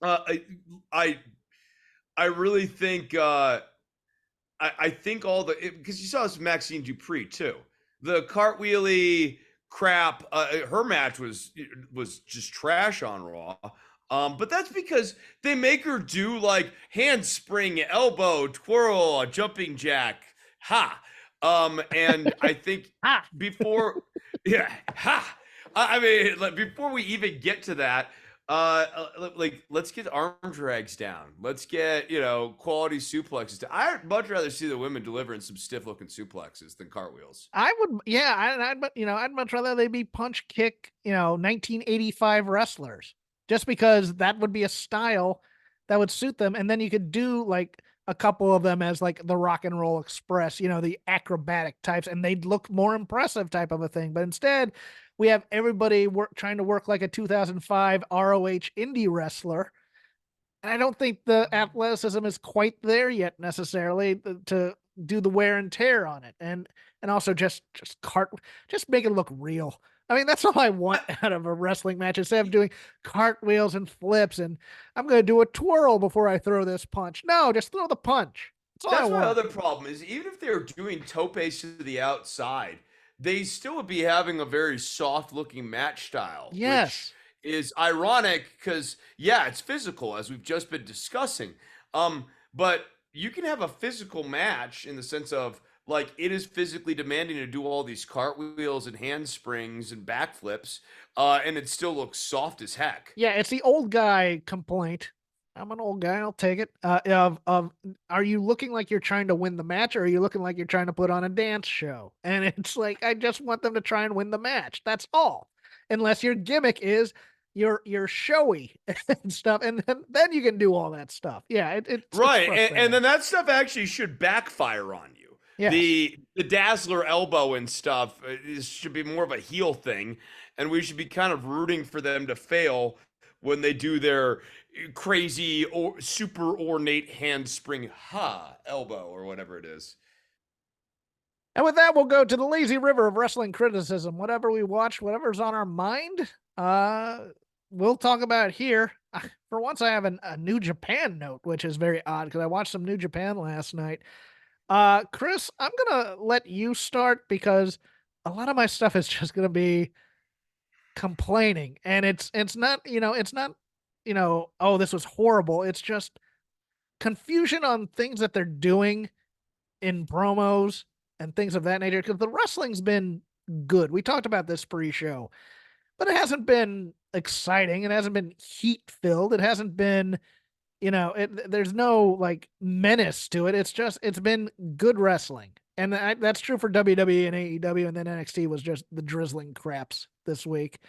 I I I really think I think all the because you saw this with Maxine Dupree too. The cartwheely crap. Her match was just trash on Raw. But that's because they make her do like handspring, elbow, twirl, a jumping jack, ha. And I think Ah, before, yeah, ha. I mean, like, before we even get to that, like let's get arm drags down. Let's get quality suplexes. I'd much rather see the women delivering some stiff looking suplexes than cartwheels. I would, yeah, I'd much rather they be punch kick, 1985 wrestlers, just because that would be a style that would suit them, and then you could do like a couple of them as like the Rock and Roll Express, the acrobatic types, and they'd look more impressive type of a thing. But instead, we have everybody trying to work like a 2005 ROH indie wrestler, and I don't think the athleticism is quite there yet necessarily to do the wear and tear on it, and also just make it look real. I mean, that's all I want out of a wrestling match instead of doing cartwheels and flips and I'm going to do a twirl before I throw this punch. No, just throw the punch. That's all I That's my want. other problem is even if they're doing topes to the outside, they still would be having a very soft looking match style, which Yes. is ironic because yeah, it's physical as we've just been discussing. But you can have a physical match in the sense of like it is physically demanding to do all these cartwheels and handsprings and backflips, and it still looks soft as heck. Yeah, it's the old guy complaint. I'm an old guy. I'll take it. Of are you looking like you're trying to win the match, or are you looking like you're trying to put on a dance show? And it's like I just want them to try and win the match. That's all. Unless your gimmick is you're showy and stuff, and then you can do all that stuff. Yeah, it's Right, and frustrating. then that stuff actually should backfire on you. Yes. The Dazzler elbow and stuff should be more of a heel thing, and we should be kind of rooting for them to fail when they do their crazy or super ornate handspring elbow or whatever it is. And with that, we'll go to the lazy river of wrestling criticism. Whatever we watch, whatever's on our mind, we'll talk about here. For once, I have a New Japan note, which is very odd because I watched some New Japan last night. Chris, I'm gonna let you start because a lot of my stuff is just gonna be complaining, and it's not oh, this was horrible. It's just confusion on things that they're doing in promos and things of that nature because the wrestling's been good. We talked about this pre-show, but it hasn't been exciting. It hasn't been heat filled. It hasn't been there's no like menace to it. It's been good wrestling. And that's true for WWE and AEW, and then NXT was just the drizzling craps this week.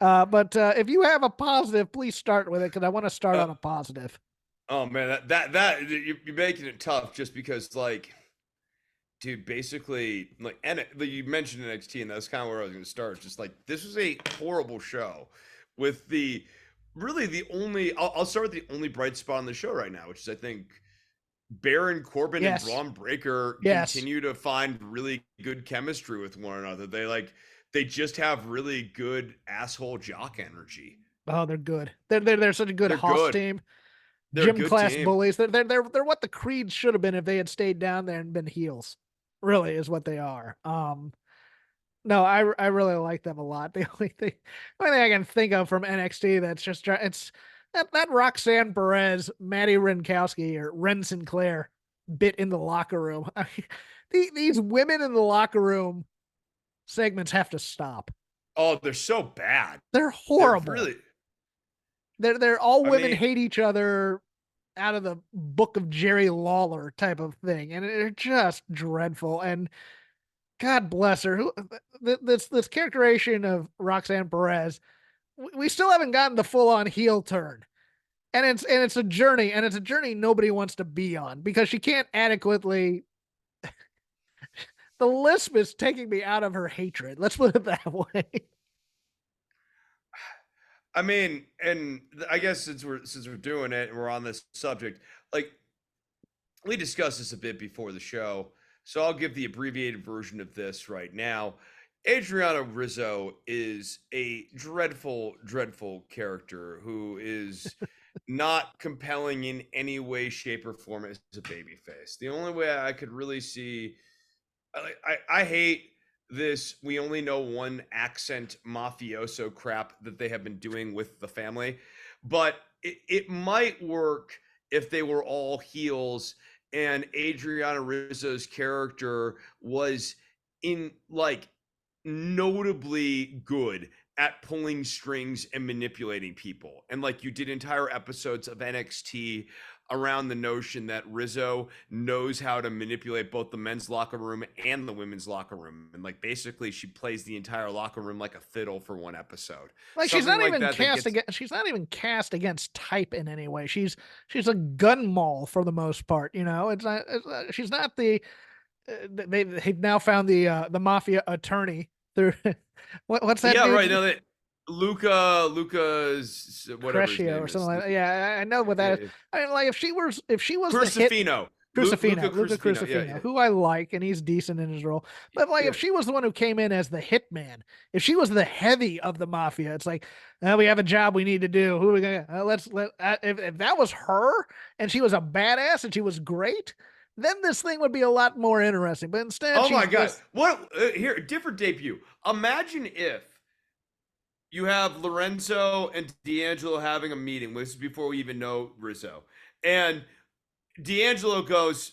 But if you have a positive, please start with it because I want to start Uh, on a positive. oh man, that you're making it tough just because like, dude, basically like, and you mentioned NXT, and that's kind of where I was going to start. Just like this was a horrible show, with the really the only I'll start with the only bright spot on the show right now, which is I think Baron Corbin and Yes, Braun Breaker yes. continue to find really good chemistry with one another. They just have really good asshole jock energy. Oh, they're good. They're such a good They're Hoss good. team. They're a Gym good class team. bullies. They're what the Creeds should have been if they had stayed down there and been heels. Really is what they are. No, I really like them a lot. The only thing I can think of from NXT that's just it's that Roxanne Perez, Maddie Renkowski, or Ren Sinclair bit in the locker room. I mean, these women in the locker room segments have to stop. Oh, they're so bad. They're They're horrible. really. They're all I women mean, hate each other out of the book of Jerry Lawler type of thing, and they're just dreadful. And God bless her. This characterization of Roxanne Perez, we still haven't gotten the full on heel turn, and it's a journey, and it's a journey nobody wants to be on because she can't adequately. The lisp is taking me out of her hatred. Let's put it that way. I mean, and I guess since we're doing it and we're on this subject, like we discussed this a bit before the show, so I'll give the abbreviated version of this right now. Adriana Rizzo is a dreadful, dreadful character who is not compelling in any way, shape, or form as a babyface. The only way I could really see, I hate this. We only know one accent mafioso crap that they have been doing with the family, but it might work if they were all heels and Adriana Rizzo's character was in like notably good at pulling strings and manipulating people. And like you did entire episodes of NXT around the notion that Rizzo knows how to manipulate both the men's locker room and the women's locker room. And like basically she plays the entire locker room like a fiddle for one episode. Like Something like that that gets she's not even cast against type in any way. She's a gun mall for the most part. She's not the they've now found the mafia attorney through what's that yeah, right. dude's Now that Luca's whatever his Crescio or name something is. like that. Yeah, I know what that is. I mean, like if she was the hit Crucifino. Luca Luca Crucifino. Yeah, Crucifino, who I like, and he's decent in his role. But like, yeah. if she was the one who came in as the hitman, if she was the heavy of the mafia, it's like, we have a job we need to do. Who are we gonna if that was her and she was a badass and she was great, then this thing would be a lot more interesting. But instead, Oh my she's god. this. What here, different debut. Imagine if you have Lorenzo and D'Angelo having a meeting. This is before we even know Rizzo. And D'Angelo goes,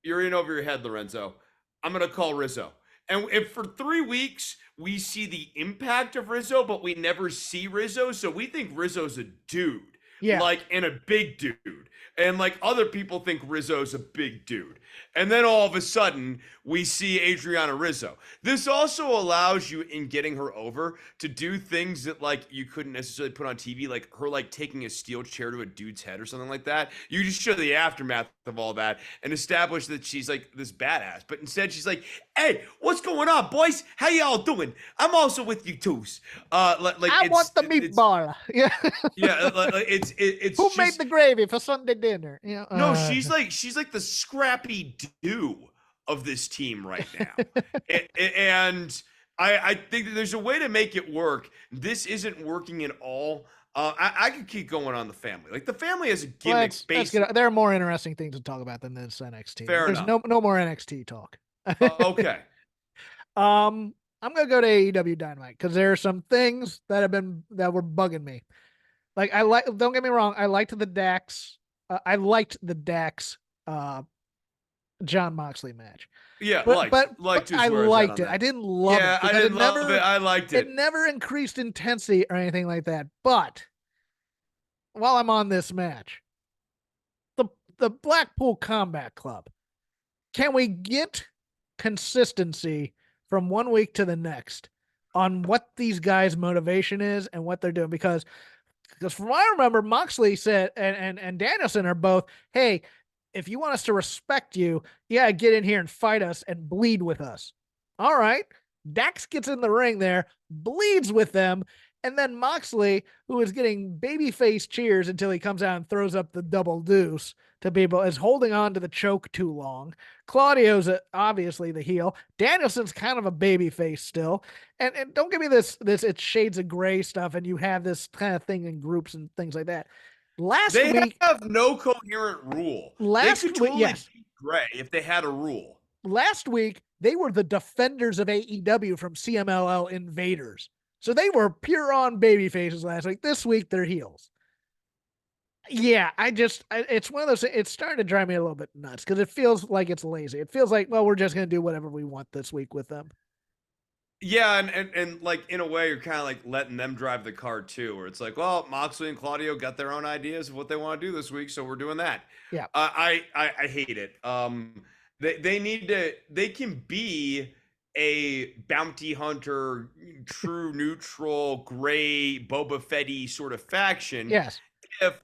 "You're in over your head, Lorenzo. I'm going to call Rizzo." And if for 3 weeks we see the impact of Rizzo, but we never see Rizzo, so we think Rizzo's a dude, Yeah, like, and a big dude. And like other people think Rizzo's a big dude. And then all of a sudden, we see Adriana Rizzo. This also allows you, in getting her over, to do things that like you couldn't necessarily put on TV, like her like taking a steel chair to a dude's head or something like that. You just show the aftermath of all that and establish that she's like this badass. But instead, she's like, "Hey, what's going on, boys? How y'all doing? I'm also with you twos." Like I want the it's meatball. Yeah, yeah, like it's who made just the gravy for Sunday dinner? no, she's like the Scrappy Doo of this team right now, and I think that there's a way to make it work. This isn't working at all. I could keep going on the family. Like the family has a gimmick let's based. get. There are more interesting things to talk about than this NXT. Fair There's enough. no more NXT talk. Okay. I'm gonna go to AEW Dynamite because there are some things that were bugging me. Like I like. Don't get me wrong. I liked the Dax. I liked the Dax. John Moxley match. Yeah, But but but liked is I where it's at liked on it. I that. didn't love Yeah, it I because didn't love it. I liked it it. never increased intensity or anything like that. But while I'm on this match, the the Blackpool Combat Club. Can we get consistency from one week to the next on what these guys' motivation is and what they're doing? Because from what I remember, Moxley said and Danielson are both, hey, if you want us to respect you, yeah, get in here and fight us and bleed with us. All right. Dax gets in the ring there, bleeds with them, and then Moxley, who is getting babyface cheers until he comes out and throws up the double deuce to people, is holding on to the choke too long. Claudio's obviously the heel. Danielson's kind of a babyface still. And don't give me this it's shades of gray stuff and you have this kind of thing in groups and things like that. Last They week, have no coherent rule. They could totally yes. be gray if they had a rule. Last week, they were the defenders of AEW from CMLL Invaders. So they were pure on baby faces last week. This week, they're heels. Yeah, it's one of those, it's starting to drive me a little bit nuts because it feels like it's lazy. It feels like, well, we're just going to do whatever we want this week with them. Yeah, and like in a way, you're kind of like letting them drive the car too, where it's like, well, Moxley and Claudio got their own ideas of what they want to do this week, so we're doing that. Yeah. I hate it. They need to. They can be a bounty hunter, true neutral, gray Boba Fetty sort of faction. Yes. If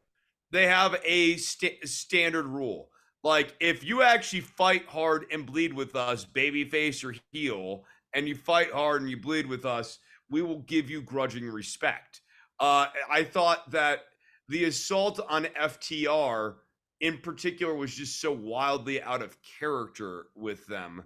they have a standard rule, like if you actually fight hard and bleed with us, babyface or heel, and you fight hard and you bleed with us, we will give you grudging respect. I thought that the assault on FTR in particular was just so wildly out of character with them.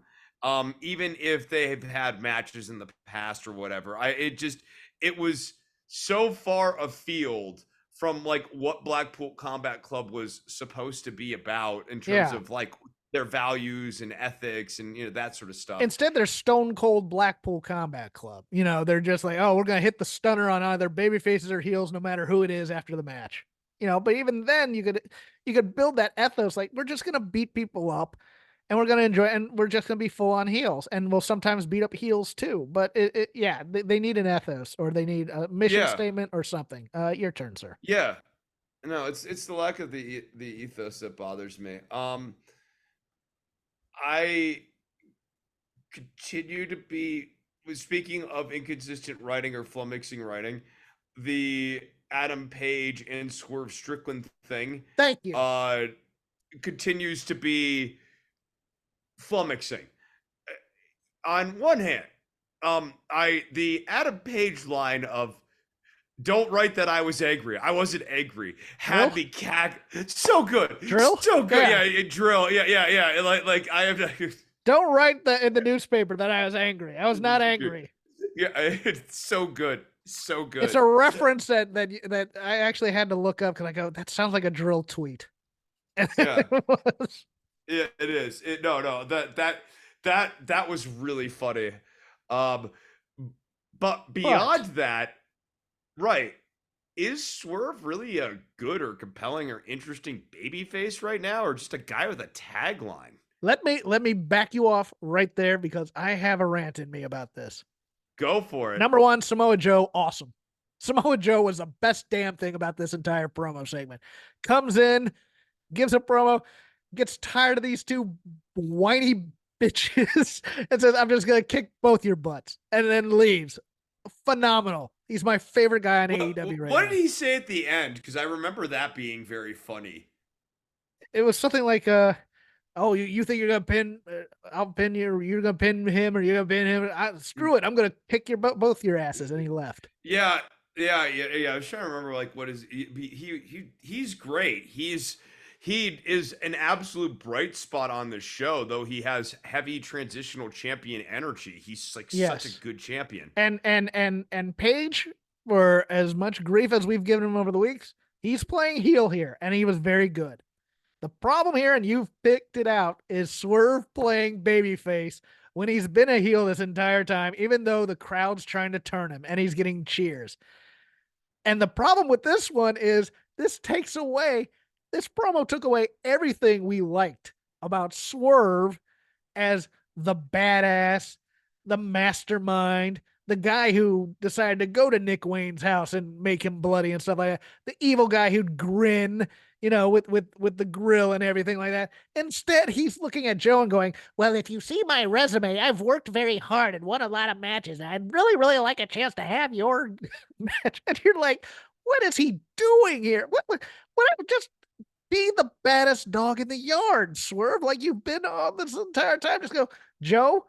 Even if they have had matches in the past or whatever, it was so far afield from like what Blackpool Combat Club was supposed to be about in terms of like their values and ethics and that sort of stuff. Instead, they're Stone Cold Blackpool Combat Club. They're just like, oh, we're gonna hit the stunner on either baby faces or heels, no matter who it is after the match. But even then, you could build that ethos like we're just gonna beat people up, and we're gonna enjoy, and we're just gonna be full on heels, and we'll sometimes beat up heels too. But they need an ethos or they need a mission statement or something. Your turn, sir. Yeah, no, it's the lack of the ethos that bothers me. I continue to be, speaking of inconsistent writing or flummoxing writing, the Adam Page and Swerve Strickland thing. Thank you. Continues to be flummoxing. On one hand, the Adam Page line of "Don't write that I was angry. I wasn't angry." Had me so good. Drill? So good. Yeah, drill. Yeah. Like I have to. Don't write in the newspaper that I was angry. I was not angry. Yeah, it's so good. So good. It's a reference that I actually had to look up because I go, that sounds like a drill tweet. And yeah. Yeah, it is. No. That was really funny. But beyond that, right. Is Swerve really a good or compelling or interesting babyface right now, or just a guy with a tagline? Let me back you off right there because I have a rant in me about this. Go for it. Number one, Samoa Joe, awesome. Samoa Joe was the best damn thing about this entire promo segment. Comes in, gives a promo, gets tired of these two whiny bitches, and says, I'm just going to kick both your butts, and then leaves. Phenomenal. He's my favorite guy on AEW right now. What did he say at the end? Because I remember that being very funny. It was something like, oh, you think you're gonna pin? I'll pin you. You're gonna pin him, or you're gonna pin him. Screw it. I'm gonna kick both your asses. And he left. Yeah. I was trying to remember like what is he's great. He is an absolute bright spot on the show, though he has heavy transitional champion energy. He's like such a good champion. And Page, for as much grief as we've given him over the weeks, he's playing heel here, and he was very good. The problem here, and you've picked it out, is Swerve playing babyface when he's been a heel this entire time, even though the crowd's trying to turn him and he's getting cheers. And the problem with this one is this promo took away everything we liked about Swerve as the badass, the mastermind, the guy who decided to go to Nick Wayne's house and make him bloody and stuff like that, the evil guy who'd grin, with the grill and everything like that. Instead, he's looking at Joe and going, "Well, if you see my resume, I've worked very hard and won a lot of matches. And I'd really, really like a chance to have your match." And you're like, "What is he doing here? What just be the baddest dog in the yard, Swerve, like you've been on this entire time. Just go, Joe,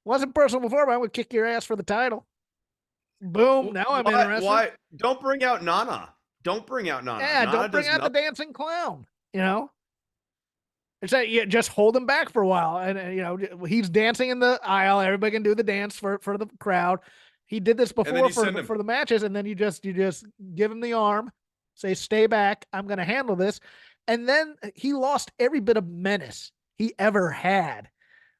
wasn't personal before, but I'm going to kick your ass for the title. Boom. Now I'm Why? interested. Why? Don't bring out Nana. Don't bring out Nana. Yeah, Nana don't bring does out the nothing. dancing clown. You know, it's that you just hold him back for a while, and he's dancing in the aisle. Everybody can do the dance for the crowd. He did this And then before you for send him. for the matches, and then you just give him the arm, say stay back. I'm going to handle this, and then he lost every bit of menace he ever had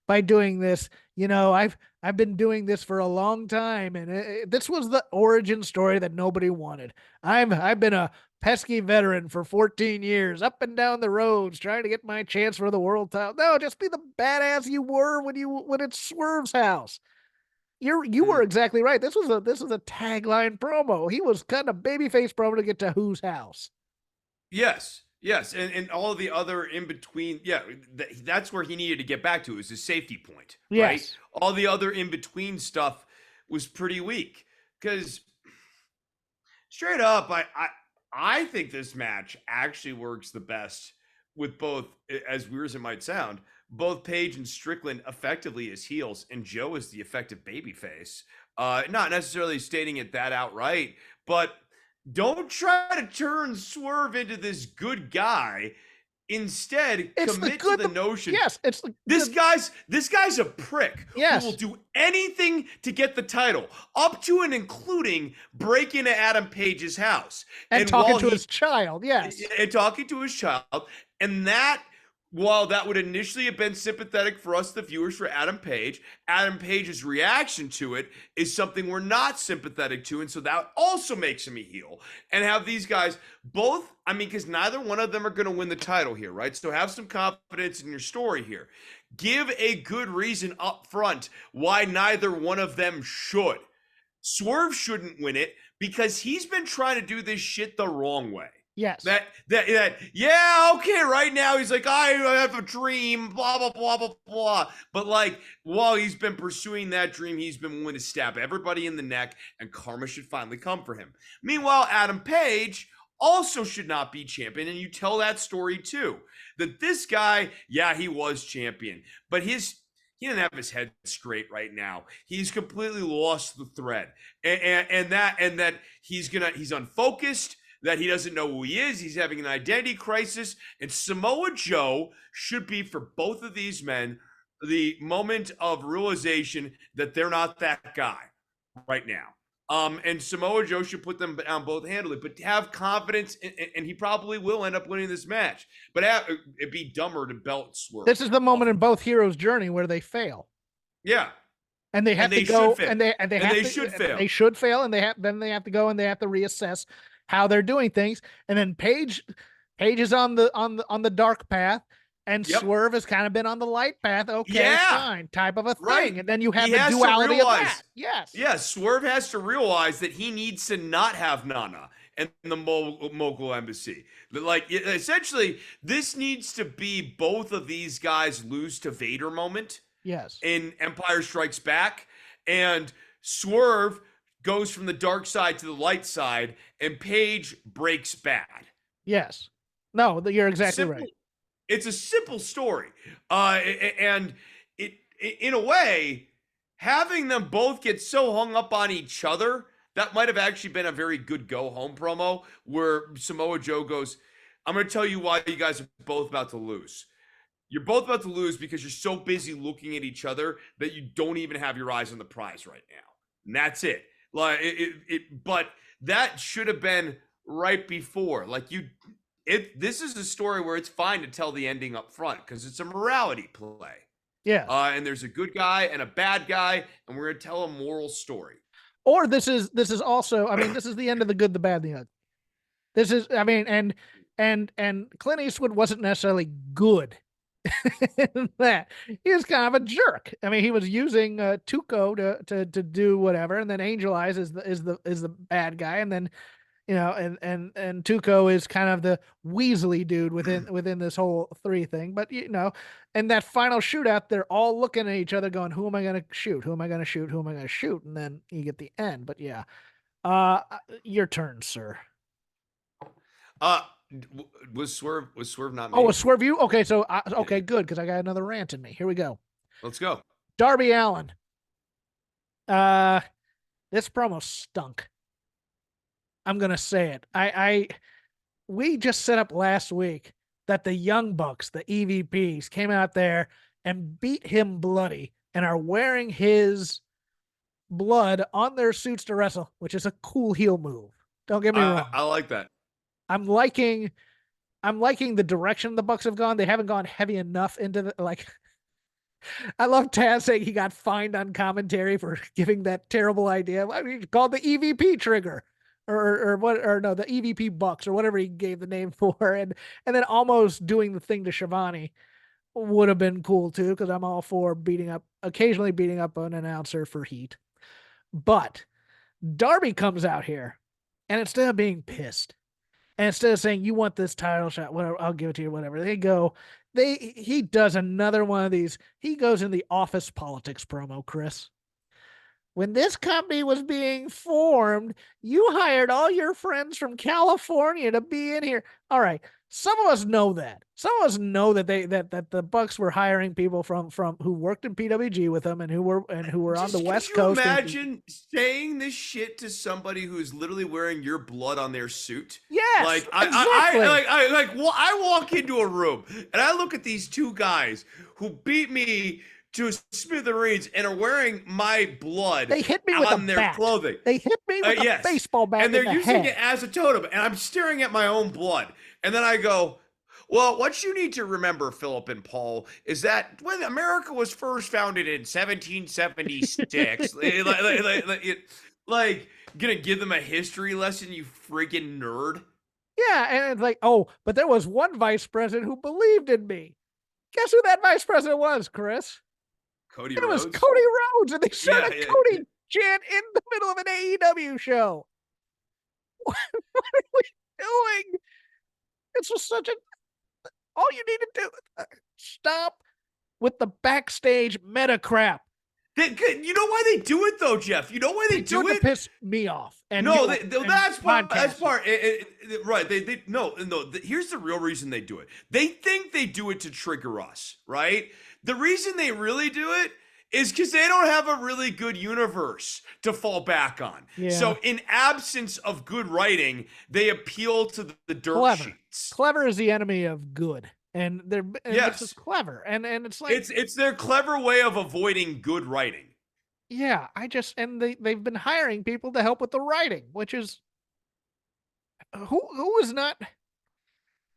by doing this. I've been doing this for a long time, and this was the origin story that nobody wanted. I've been a pesky veteran for 14 years, up and down the roads, trying to get my chance for the world title. No, just be the badass you were when it's Swerve's house. You were Mm, exactly right. This was a tagline promo. He was cutting a babyface promo to get to whose house. yes, yes, and all the other in between. Yeah, that's where he needed to get back to. Is his safety point, right? Yes. All the other in between stuff was pretty weak because straight up, I think this match actually works the best with both, as weird as it might sound, both Paige and Strickland effectively as heels, and Joe is the effective babyface. Not necessarily stating it that outright, but don't try to turn Swerve into this good guy. Instead, It's the commit to good. the notion Yes, it's the this good. guy's a prick who will Yes, do anything to get the title, up to and including break into Adam Page's house. and And talking while to he his child. Yes. and talking to his child, and that while that would initially have been sympathetic for us, the viewers, for Adam Page's reaction to it is something we're not sympathetic to, and so that also makes him a heel. And have these guys both, I mean, because neither one of them are going to win the title here, right? So have some confidence in your story here. Give a good reason up front why neither one of them should. Swerve shouldn't win it because he's been trying to do this shit the wrong way. Yes. Yeah, okay, right now he's like, I have a dream, blah, blah, blah, blah, blah. But like, while he's been pursuing that dream, he's been willing to stab everybody in the neck, and karma should finally come for him. Meanwhile, Adam Page also should not be champion, and you tell that story too. That this guy, yeah, he was champion, but he didn't have his head straight right now. He's completely lost the thread, and that he's unfocused, that he doesn't know who he is. He's having an identity crisis. And Samoa Joe should be, for both of these men, the moment of realization that they're not that guy right now. And Samoa Joe should put them down both handily, but have confidence, and he probably will end up winning this match. But it'd be dumber to belt Swerve. This is the moment in both heroes' journey where they fail. Yeah. And they have And they to go should fail. and they And have they to should fail. they should fail, and they have to go and they have to reassess how they're doing things. And then Paige is on the dark path, and Yep. Swerve has kind of been on the light path. Okay, Yeah. fine, type of a thing. Right. And then you have He the has to duality of realize- that. Yes. Yeah, Swerve has to realize that he needs to not have Nana and the Mogul Embassy. Like, essentially, this needs to be both of these guys lose to Vader moment Yes. in Empire Strikes Back, and Swerve goes from the dark side to the light side, and Paige breaks bad. Yes. No, you're exactly Simple. right. It's a simple story, and it, in a way, having them both get so hung up on each other, that might have actually been a very good go home promo where Samoa Joe goes, "I'm going to tell you why you guys are both about to lose. You're both about to lose because you're so busy looking at each other that you don't even have your eyes on the prize right now, and that's it. Like but that should have been right before. Like this is a story where it's fine to tell the ending up front because it's a morality play. Yeah. And there's a good guy and a bad guy, and we're gonna tell a moral story. Or this is also, I mean, this is the end of the good, the bad, the ugly. This is, I mean, and Clint Eastwood wasn't necessarily good that he was kind of a jerk. I mean, he was using Tuco to do whatever, and then Angel Eyes is the bad guy, and then and Tuco is kind of the Weasley dude within this whole three thing. But and that final shootout, they're all looking at each other, going, "Who am I going to shoot? Who am I going to shoot? Who am I going to shoot?" And then you get the end. But yeah, your turn, sir. Uh, was Swerve not Oh, a me? swerve you? Okay, so Yeah. okay, good because I got another rant in me. Here we go. Let's go. Darby Allen. Uh, this promo stunk. I'm gonna say it. We just set up last week that the Young Bucks, the EVPs, came out there and beat him bloody and are wearing his blood on their suits to wrestle, which is a cool heel move. Don't get me wrong. I like that. I'm liking the direction the Bucks have gone. They haven't gone heavy enough into the like. I love Taz saying he got fined on commentary for giving that terrible idea. I mean, called the EVP trigger. Or what or no the EVP Bucks or whatever he gave the name for and then almost doing the thing to Shivani would have been cool too because I'm all for occasionally beating up an announcer for heat. But Darby comes out here and instead of being pissed and instead of saying you want this title shot, whatever, I'll give it to you, whatever, he does another one of these. He goes in the office politics promo, Chris. When this company was being formed, you hired all your friends from California to be in here. All right. Some of us know that. Some of us know that that the Bucks were hiring people from who worked in PWG with them and who were on the West Coast. Could you imagine saying this shit to somebody who's literally wearing your blood on their suit? Yes, Like exactly. I walk into a room and I look at these two guys who beat me to smithereens and are wearing my blood They hit me with on a their bat. clothing. They hit me with a Yes. baseball bat And they're in the using head. it as a totem. And I'm staring at my own blood. And then I go, well, what you need to remember, Philip and Paul, is that when America was first founded in 1776, like, gonna give them a history lesson, you freaking nerd. Yeah, and it's like, oh, but there was one vice president who believed in me. Guess who that vice president was, Chris? Cody It was Rhodes. Cody Rhodes, and they started Yeah. Cody chant in the middle of an AEW show. What are we doing? This was such a. All you need to do stop with the backstage meta crap. You know why they do it though, Jeff? You know why they do it to it? piss me off. And No, and that's part. That's podcasters. part. Right? They no. Here's the real reason they do it. They think they do it to trigger us, right? The reason they really do it is because they don't have a really good universe to fall back on. Yeah. So, in absence of good writing, they appeal to the dirt Clever. sheets. Clever is the enemy of good, and Yes. it's clever, and it's like it's their clever way of avoiding good writing. Yeah, they've been hiring people to help with the writing, which is who is not.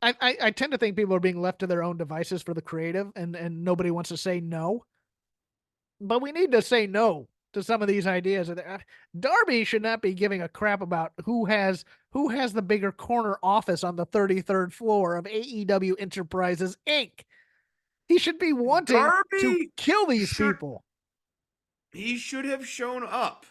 I tend to think people are being left to their own devices for the creative, and nobody wants to say no. But we need to say no to some of these ideas. Darby should not be giving a crap about who has the bigger corner office on the 33rd floor of AEW Enterprises Inc. He should be wanting to kill these people. He should have shown up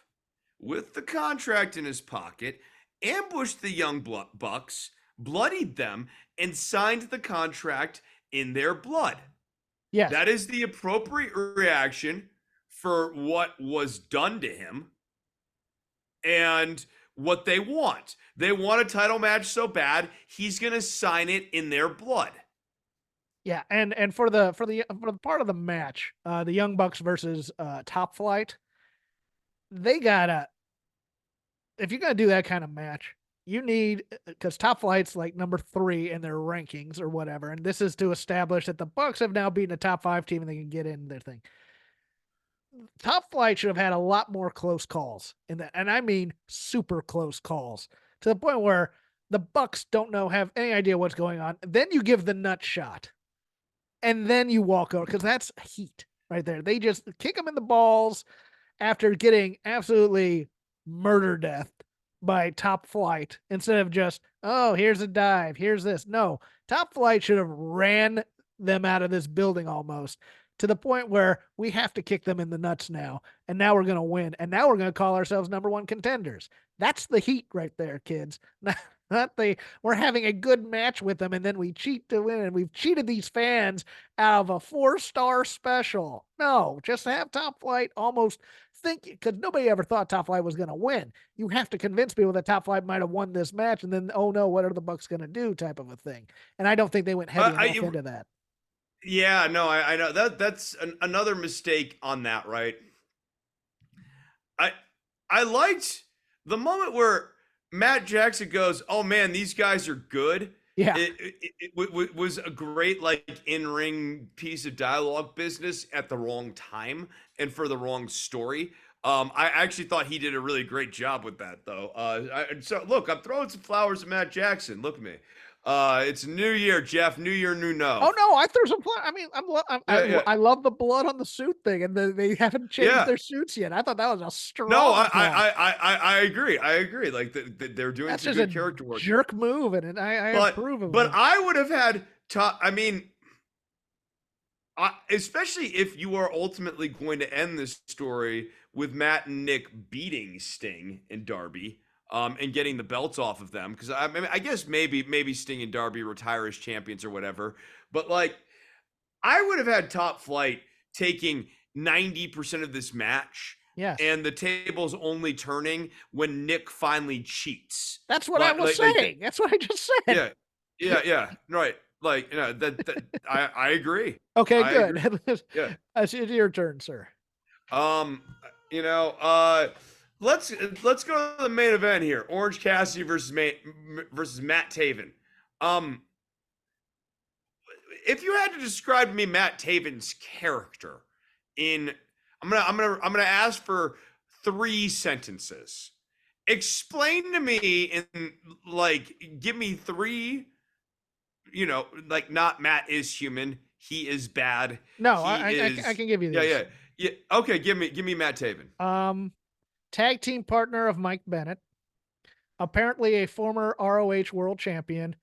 with the contract in his pocket, ambushed the young Bucks, bloodied them, and signed the contract in their blood. Yes. That is the appropriate reaction for what was done to him and what they want. They want a title match so bad, he's going to sign it in their blood. Yeah, and for the part of the match, the Young Bucks versus Top Flight, they gotta. If you're gonna do that kind of match, you need because Top Flight's like number 3 in their rankings or whatever, and this is to establish that the Bucks have now beaten a top 5 team and they can get in their thing. Top Flight should have had a lot more close calls in that, and I mean super close calls to the point where the Bucks don't have any idea what's going on. Then you give the nut shot. And then you walk over because that's heat right there. They just kick him in the balls after getting absolutely murder death by Top Flight instead of just, oh, here's a dive. Here's this. No, Top Flight should have ran them out of this building almost, to the point where we have to kick them in the nuts now. And now we're going to win. And now we're going to call ourselves number one contenders. That's the heat right there, kids. Not the we're having a good match with them and then we cheat to win, and we've cheated these fans out of a 4-star special. No, just have Top Flight almost think, because nobody ever thought Top Flight was going to win. You have to convince people that Top Flight might have won this match, and then, oh no, what are the Bucks going to do, type of a thing. And I don't think they went heavy enough into that. Yeah, no, I know that's another mistake on that, right? I liked the moment where Matt Jackson goes, "Oh man, these guys are good." Yeah, it was a great like in-ring piece of dialogue business at the wrong time and for the wrong story. I actually thought he did a really great job with that, though. So look, I'm throwing some flowers at Matt Jackson. Look at me. It's a new year, Jeff. New year, new no. oh no, I threw some. I mean, Yeah. I love the blood on the suit thing, and they haven't changed Yeah. their suits yet. I thought that was a strong. No, call. I agree. I agree. Like they're doing That's some just good a character work. jerk move, and I approve of But it. I would have had I mean, especially if you are ultimately going to end this story with Matt and Nick beating Sting and Darby, and getting the belts off of them. Because I guess maybe Sting and Darby retire as champions or whatever. But like, I would have had Top Flight taking 90% of this match. Yes. And the table's only turning when Nick finally cheats. That's what I was saying. That's what I just said. Yeah. Right. Like, that I agree. Okay, I good. agree. Yeah. It's your turn, sir. You know, let's go to the main event here. Orange Cassidy versus Matt Taven. If you had to describe to me Matt Taven's character in, I'm gonna ask for 3 sentences. Explain to me in like, give me 3. You know, like, not Matt is human, he is bad. No, I can give you these. Yeah. Okay, give me Matt Taven. Tag team partner of Mike Bennett, apparently a former ROH world champion,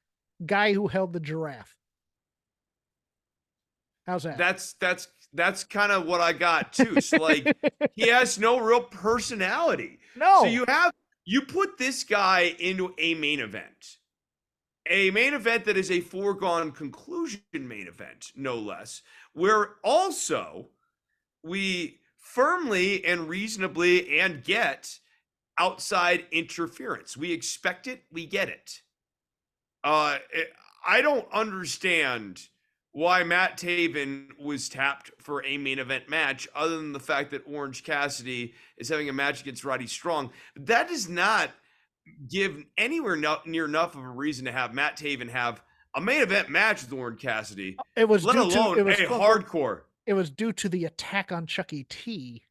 guy who held the giraffe. How's that? That's kind of what I got too. So like, he has no real personality. No. So you put this guy into a main event that is a foregone conclusion main event, no less, where also we firmly and reasonably and get outside interference. We expect it, we get it. I don't understand why Matt Taven was tapped for a main event match, other than the fact that Orange Cassidy is having a match against Roddy Strong. That does not give anywhere near enough of a reason to have Matt Taven have a main event match with Orange Cassidy. It was let alone hardcore. It was due to the attack on Chucky T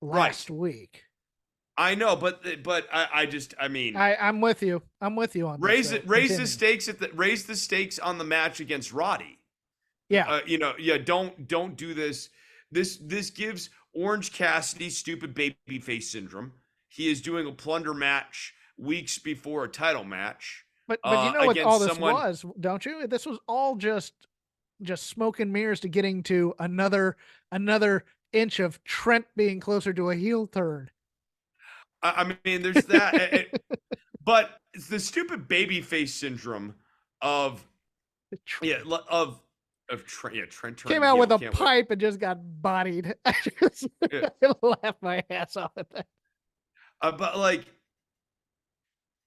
last week. I know, but I mean, I'm with you. I'm with you on raise the stakes on the match against Roddy. Yeah. Don't do this. This gives Orange Cassidy stupid babyface syndrome. He is doing a plunder match weeks before a title match. But you know what all this was, don't you? This was all just smoke and mirrors to getting to another inch of Trent being closer to a heel turn. I mean, there's that, but it's the stupid babyface syndrome of Trent. Trent came out with a pipe and just got bodied. I laughed my ass off at that. But like,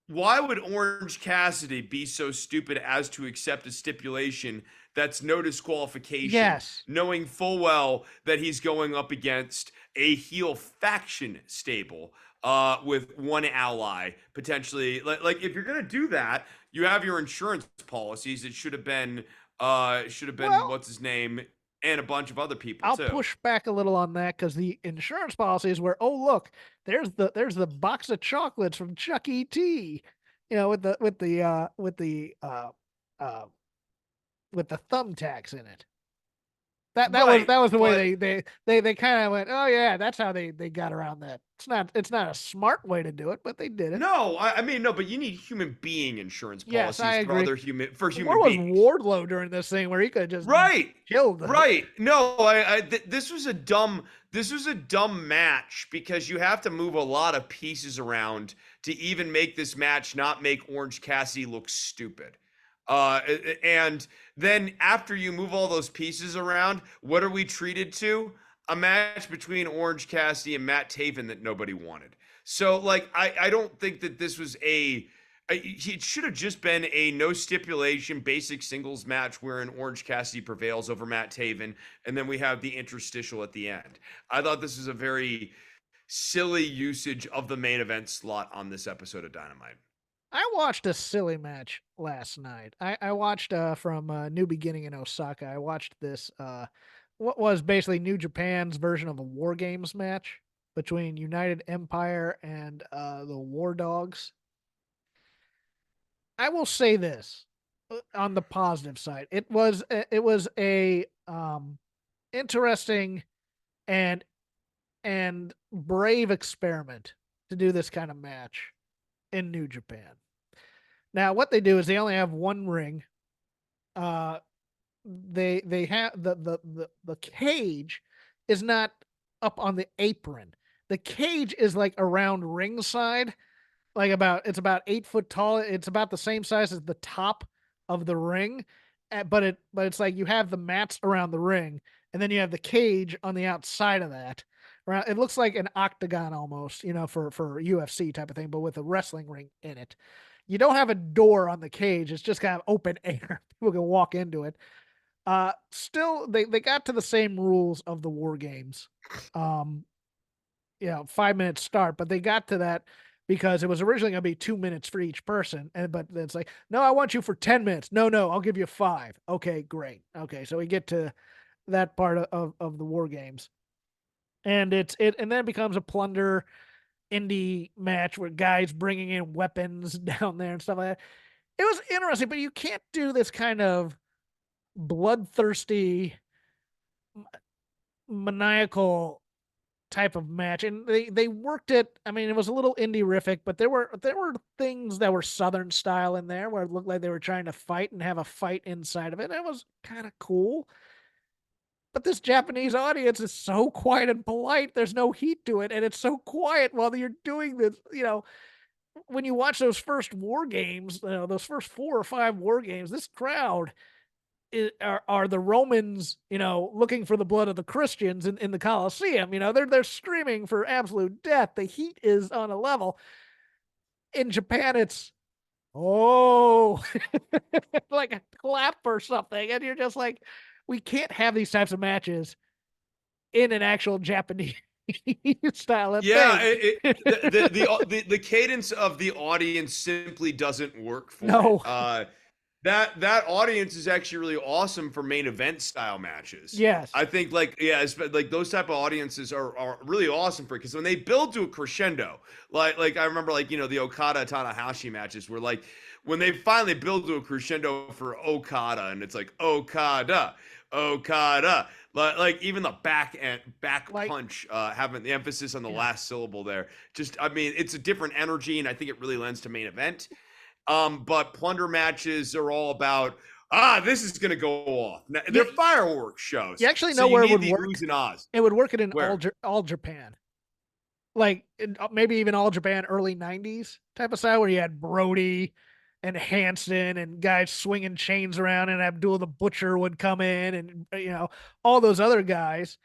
why would Orange Cassidy be so stupid as to accept a stipulation that's no disqualification? Yes. Knowing full well that he's going up against a heel faction stable with one ally, potentially. Like if you're going to do that, you have your insurance policies. It should have been what's his name? And a bunch of other people. I'll push back a little on that, because the insurance policies were, oh look, there's the box of chocolates from Chuck E. T. You know, with the thumbtacks in it. Right, that was the but way they kind of went, oh yeah, that's how they got around that. It's not a smart way to do it, but they did it. no, I mean, no, but you need human being insurance Yes, I policies for agree. other human Where was beings. Wardlow during this thing where he could have just Right. killed them? Right. No, this was a dumb match because you have to move a lot of pieces around to even make this match not make Orange Cassidy look stupid. And then after you move all those pieces around, what are we treated to? A match between Orange Cassidy and Matt Taven that nobody wanted. So like I don't think that this was it should have just been a no stipulation basic singles match wherein Orange Cassidy prevails over Matt Taven, and then we have the interstitial at the end. I thought this was a very silly usage of the main event slot on this episode of Dynamite. I watched a silly match last night. I watched from New Beginning in Osaka. I watched this what was basically New Japan's version of a War Games match between United Empire and the War Dogs. I will say this on the positive side. It was a interesting and brave experiment to do this kind of match in New Japan. Now, what they do is they only have one ring. Uh, they have the cage is not up on the apron. The cage is like around ringside, like it's about 8 foot tall. It's about the same size as the top of the ring, but it's like you have the mats around the ring, and then you have the cage on the outside of that. Right, it looks like an octagon almost, for UFC type of thing, but with a wrestling ring in it. You don't have a door on the cage; it's just kind of open air. People can walk into it. Still, they got to the same rules of the War Games. Um, 5 minute start, but they got to that because it was originally going to be 2 minutes for each person. But it's like, no, I want you for 10 minutes. No, I'll give you 5. Okay, great. Okay. So we get to that part of the War Games, and and then it becomes a plunder indie match where guys bringing in weapons down there and stuff like that. It was interesting, but you can't do this kind of bloodthirsty, maniacal type of match, and they worked it. I mean, it was a little indie-rific, but there were things that were Southern style in there where it looked like they were trying to fight and have a fight inside of it. It was kind of cool. But this Japanese audience is so quiet and polite. There's no heat to it, and it's so quiet while you're doing this. When you watch those first war games, those first 4 or 5 war games, this crowd are the Romans, looking for the blood of the Christians in the Colosseum. They're screaming for absolute death. The heat is on a level. In Japan, it's oh, like a clap or something, and you're just like, we can't have these types of matches in an actual Japanese style of Yeah, thing. the cadence of the audience simply doesn't work for it. No, That audience is actually really awesome for main event style matches. yes, I think like those type of audiences are really awesome for it because when they build to a crescendo, like I remember the Okada Tanahashi matches where like when they finally build to a crescendo for Okada and it's like Okada, like even the back like punch having the emphasis on the yeah. last syllable there. Just I mean it's a different energy and I think it really lends to main event. But plunder matches are all about this is gonna go off. They're fireworks shows, You actually so know you where it need would the work. oohs and ahs. It would work it in Where? all Japan, like maybe even all Japan early '90s type of style, where you had Brody and Hanson and guys swinging chains around, and Abdul the Butcher would come in, and all those other guys.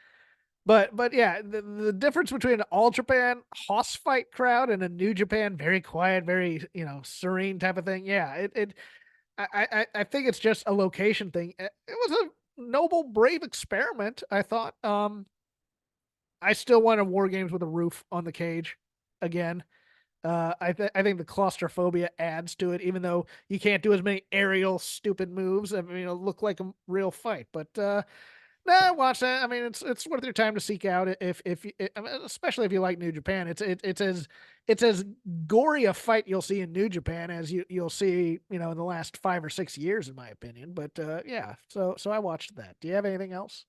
But yeah, the difference between an all Japan hoss fight crowd and a New Japan very quiet, very serene type of thing. Yeah, I think it's just a location thing. It was a noble, brave experiment. I thought. I still want a war games with a roof on the cage again. I think the claustrophobia adds to it, even though you can't do as many aerial stupid moves. I mean, it'll look like a real fight. But no, watch that. I mean, it's worth your time to seek out if you, I mean, especially if you like New Japan. It's as gory a fight you'll see in New Japan as you'll see in the last 5 or 6 years, in my opinion. But yeah, so I watched that. Do you have anything else?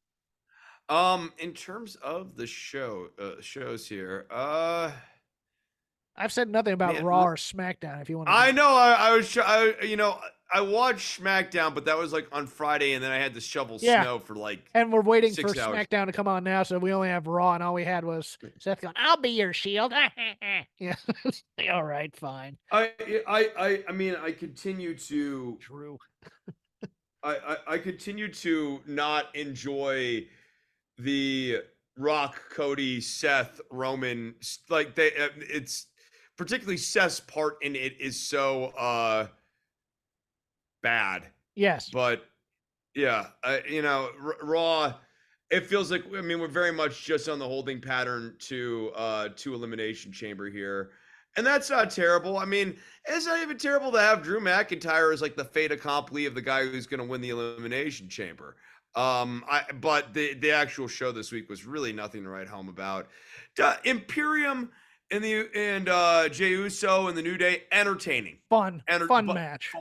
In terms of the shows here, I've said nothing about man, Raw or SmackDown. If you want to I go, know I watched SmackDown, but that was like on Friday, and then I had to shovel yeah. snow for like And we're waiting for 6 hours. SmackDown to come on now, so we only have Raw, and all we had was Seth going, "I'll be your Shield." Yeah, all right, fine. I mean, I continue to Drew. I continue to not enjoy the Rock, Cody, Seth, Roman. Like it's particularly Seth's part in it is so bad. Yes, But yeah, Raw. It feels like, I mean, we're very much just on the holding pattern to Elimination Chamber here, and that's not terrible. I mean, it's not even terrible to have Drew McIntyre as like the fait accompli of the guy who's going to win the Elimination Chamber. But the actual show this week was really nothing to write home about. Imperium and Jey Uso and the New Day, entertaining, fun match.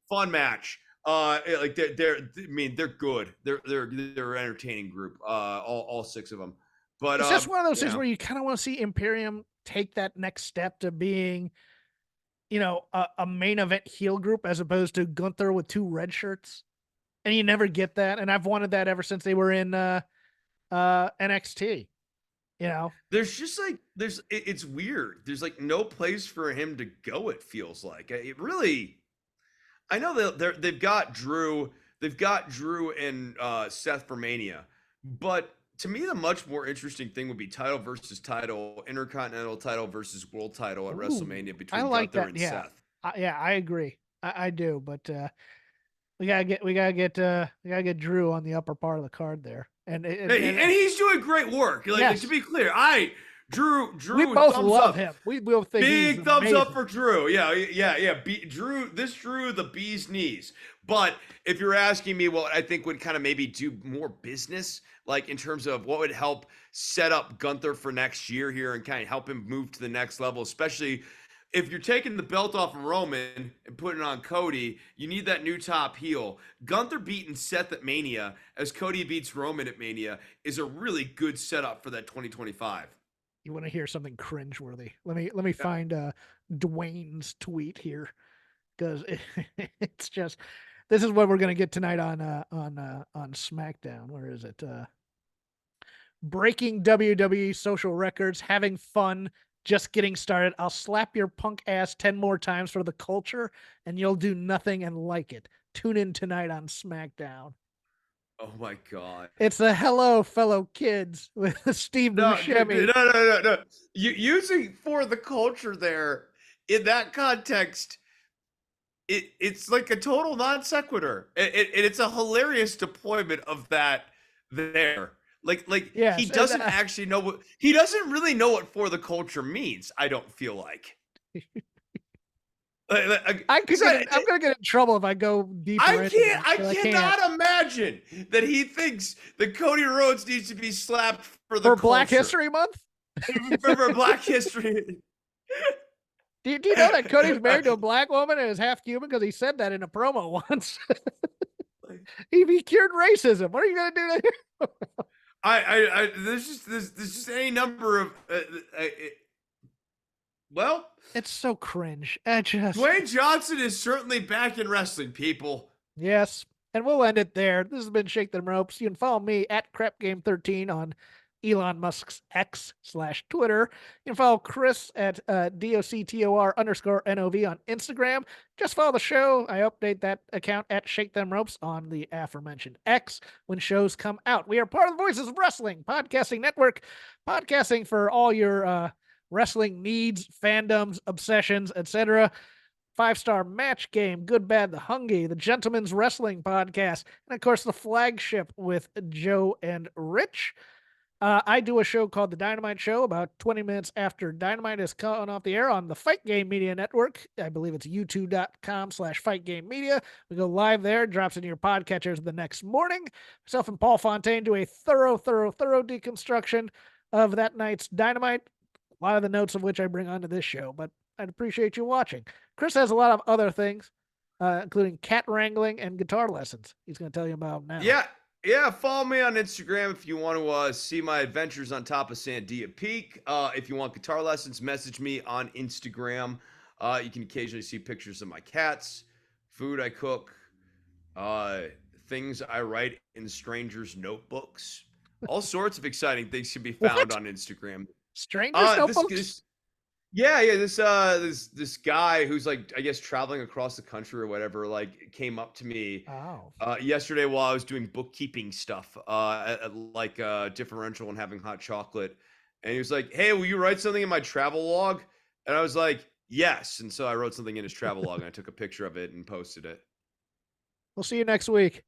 fun match. Like I mean, they're good. They're an entertaining group. All six of them. But It's just one of those things where you kind of want to see Imperium take that next step to being, a main event heel group as opposed to Gunther with 2 red shirts. And you never get that. And I've wanted that ever since they were in NXT. there's just like it's weird. There's like no place for him to go. It feels like it really. I know they've got Drew, and Seth for Mania, but to me the much more interesting thing would be title versus title, Intercontinental title versus World title at Ooh, WrestleMania between I like Gunther that. and Yeah. Seth. I agree. I do, but we gotta get Drew on the upper part of the card there, and He's doing great work. Like, yes. to be clear, Drew, we both thumbs love up. him. We both think Big he's thumbs amazing. up for Drew. Yeah. Drew the bee's knees. But if you're asking me what I think would kind of maybe do more business, like in terms of what would help set up Gunther for next year here and kind of help him move to the next level, especially if you're taking the belt off of Roman and putting it on Cody, you need that new top heel. Gunther beating Seth at Mania as Cody beats Roman at Mania is a really good setup for that 2025. You want to hear something cringeworthy? Let me find Dwayne's tweet here, because it's just, this is what we're gonna get tonight on SmackDown. Where is it? Breaking WWE social records, having fun, just getting started. I'll slap your punk ass 10 more times for the culture, and you'll do nothing and like it. Tune in tonight on SmackDown. Oh my God. It's a hello, fellow kids with Steve Buscemi. No. Using for the culture there in that context, it's like a total non sequitur. It's a hilarious deployment of that there. Like Yes, he doesn't actually know what he doesn't really know what for the culture means. I don't feel like. I'm gonna get in trouble if I go deeper. I cannot imagine that he thinks that Cody Rhodes needs to be slapped for the Black History Month. for Black History. Do you know that Cody's married to a black woman and is half Cuban? Because he said that in a promo once. he cured racism. What are you gonna do to him? There's just any number of well, it's so cringe. Dwayne Johnson is certainly back in wrestling, people. Yes, and we'll end it there. This has been Shake Them Ropes. You can follow me at CrapGame13 on Elon Musk's X/Twitter. You can follow Chris at DOCTOR_NOV on Instagram. Just follow the show. I update that account at Shake Them Ropes on the aforementioned X when shows come out. We are part of the Voices of Wrestling Podcasting Network, podcasting for all your wrestling needs, fandoms, obsessions, etc. 5-Star Match Game, Good, Bad, the Hungy, the Gentleman's Wrestling Podcast, and of course the flagship with Joe and Rich. I do a show called The Dynamite Show about 20 minutes after Dynamite is gone off the air on the Fight Game Media Network. I believe it's youtube.com/fightgamemedia. We go live there, drops into your podcatchers the next morning. Myself and Paul Fontaine do a thorough deconstruction of that night's Dynamite. A lot of the notes of which I bring onto this show, but I'd appreciate you watching. Chris has a lot of other things, including cat wrangling and guitar lessons. He's going to tell you about now. Yeah, Yeah, follow me on Instagram if you want to see my adventures on top of Sandia Peak. If you want guitar lessons, message me on Instagram. You can occasionally see pictures of my cats, food I cook, uh, things I write in strangers' notebooks. All sorts of exciting things can be found What? on Instagram. Strangers This notebooks? this yeah, this guy who's like I guess traveling across the country or whatever, like came up to me Oh. yesterday while I was doing bookkeeping stuff at like differential and having hot chocolate, and he was like, "Hey, will you write something in my travel log?" And I was like, "Yes." And so I wrote something in his travel log and I took a picture of it and posted it. We'll see you next week.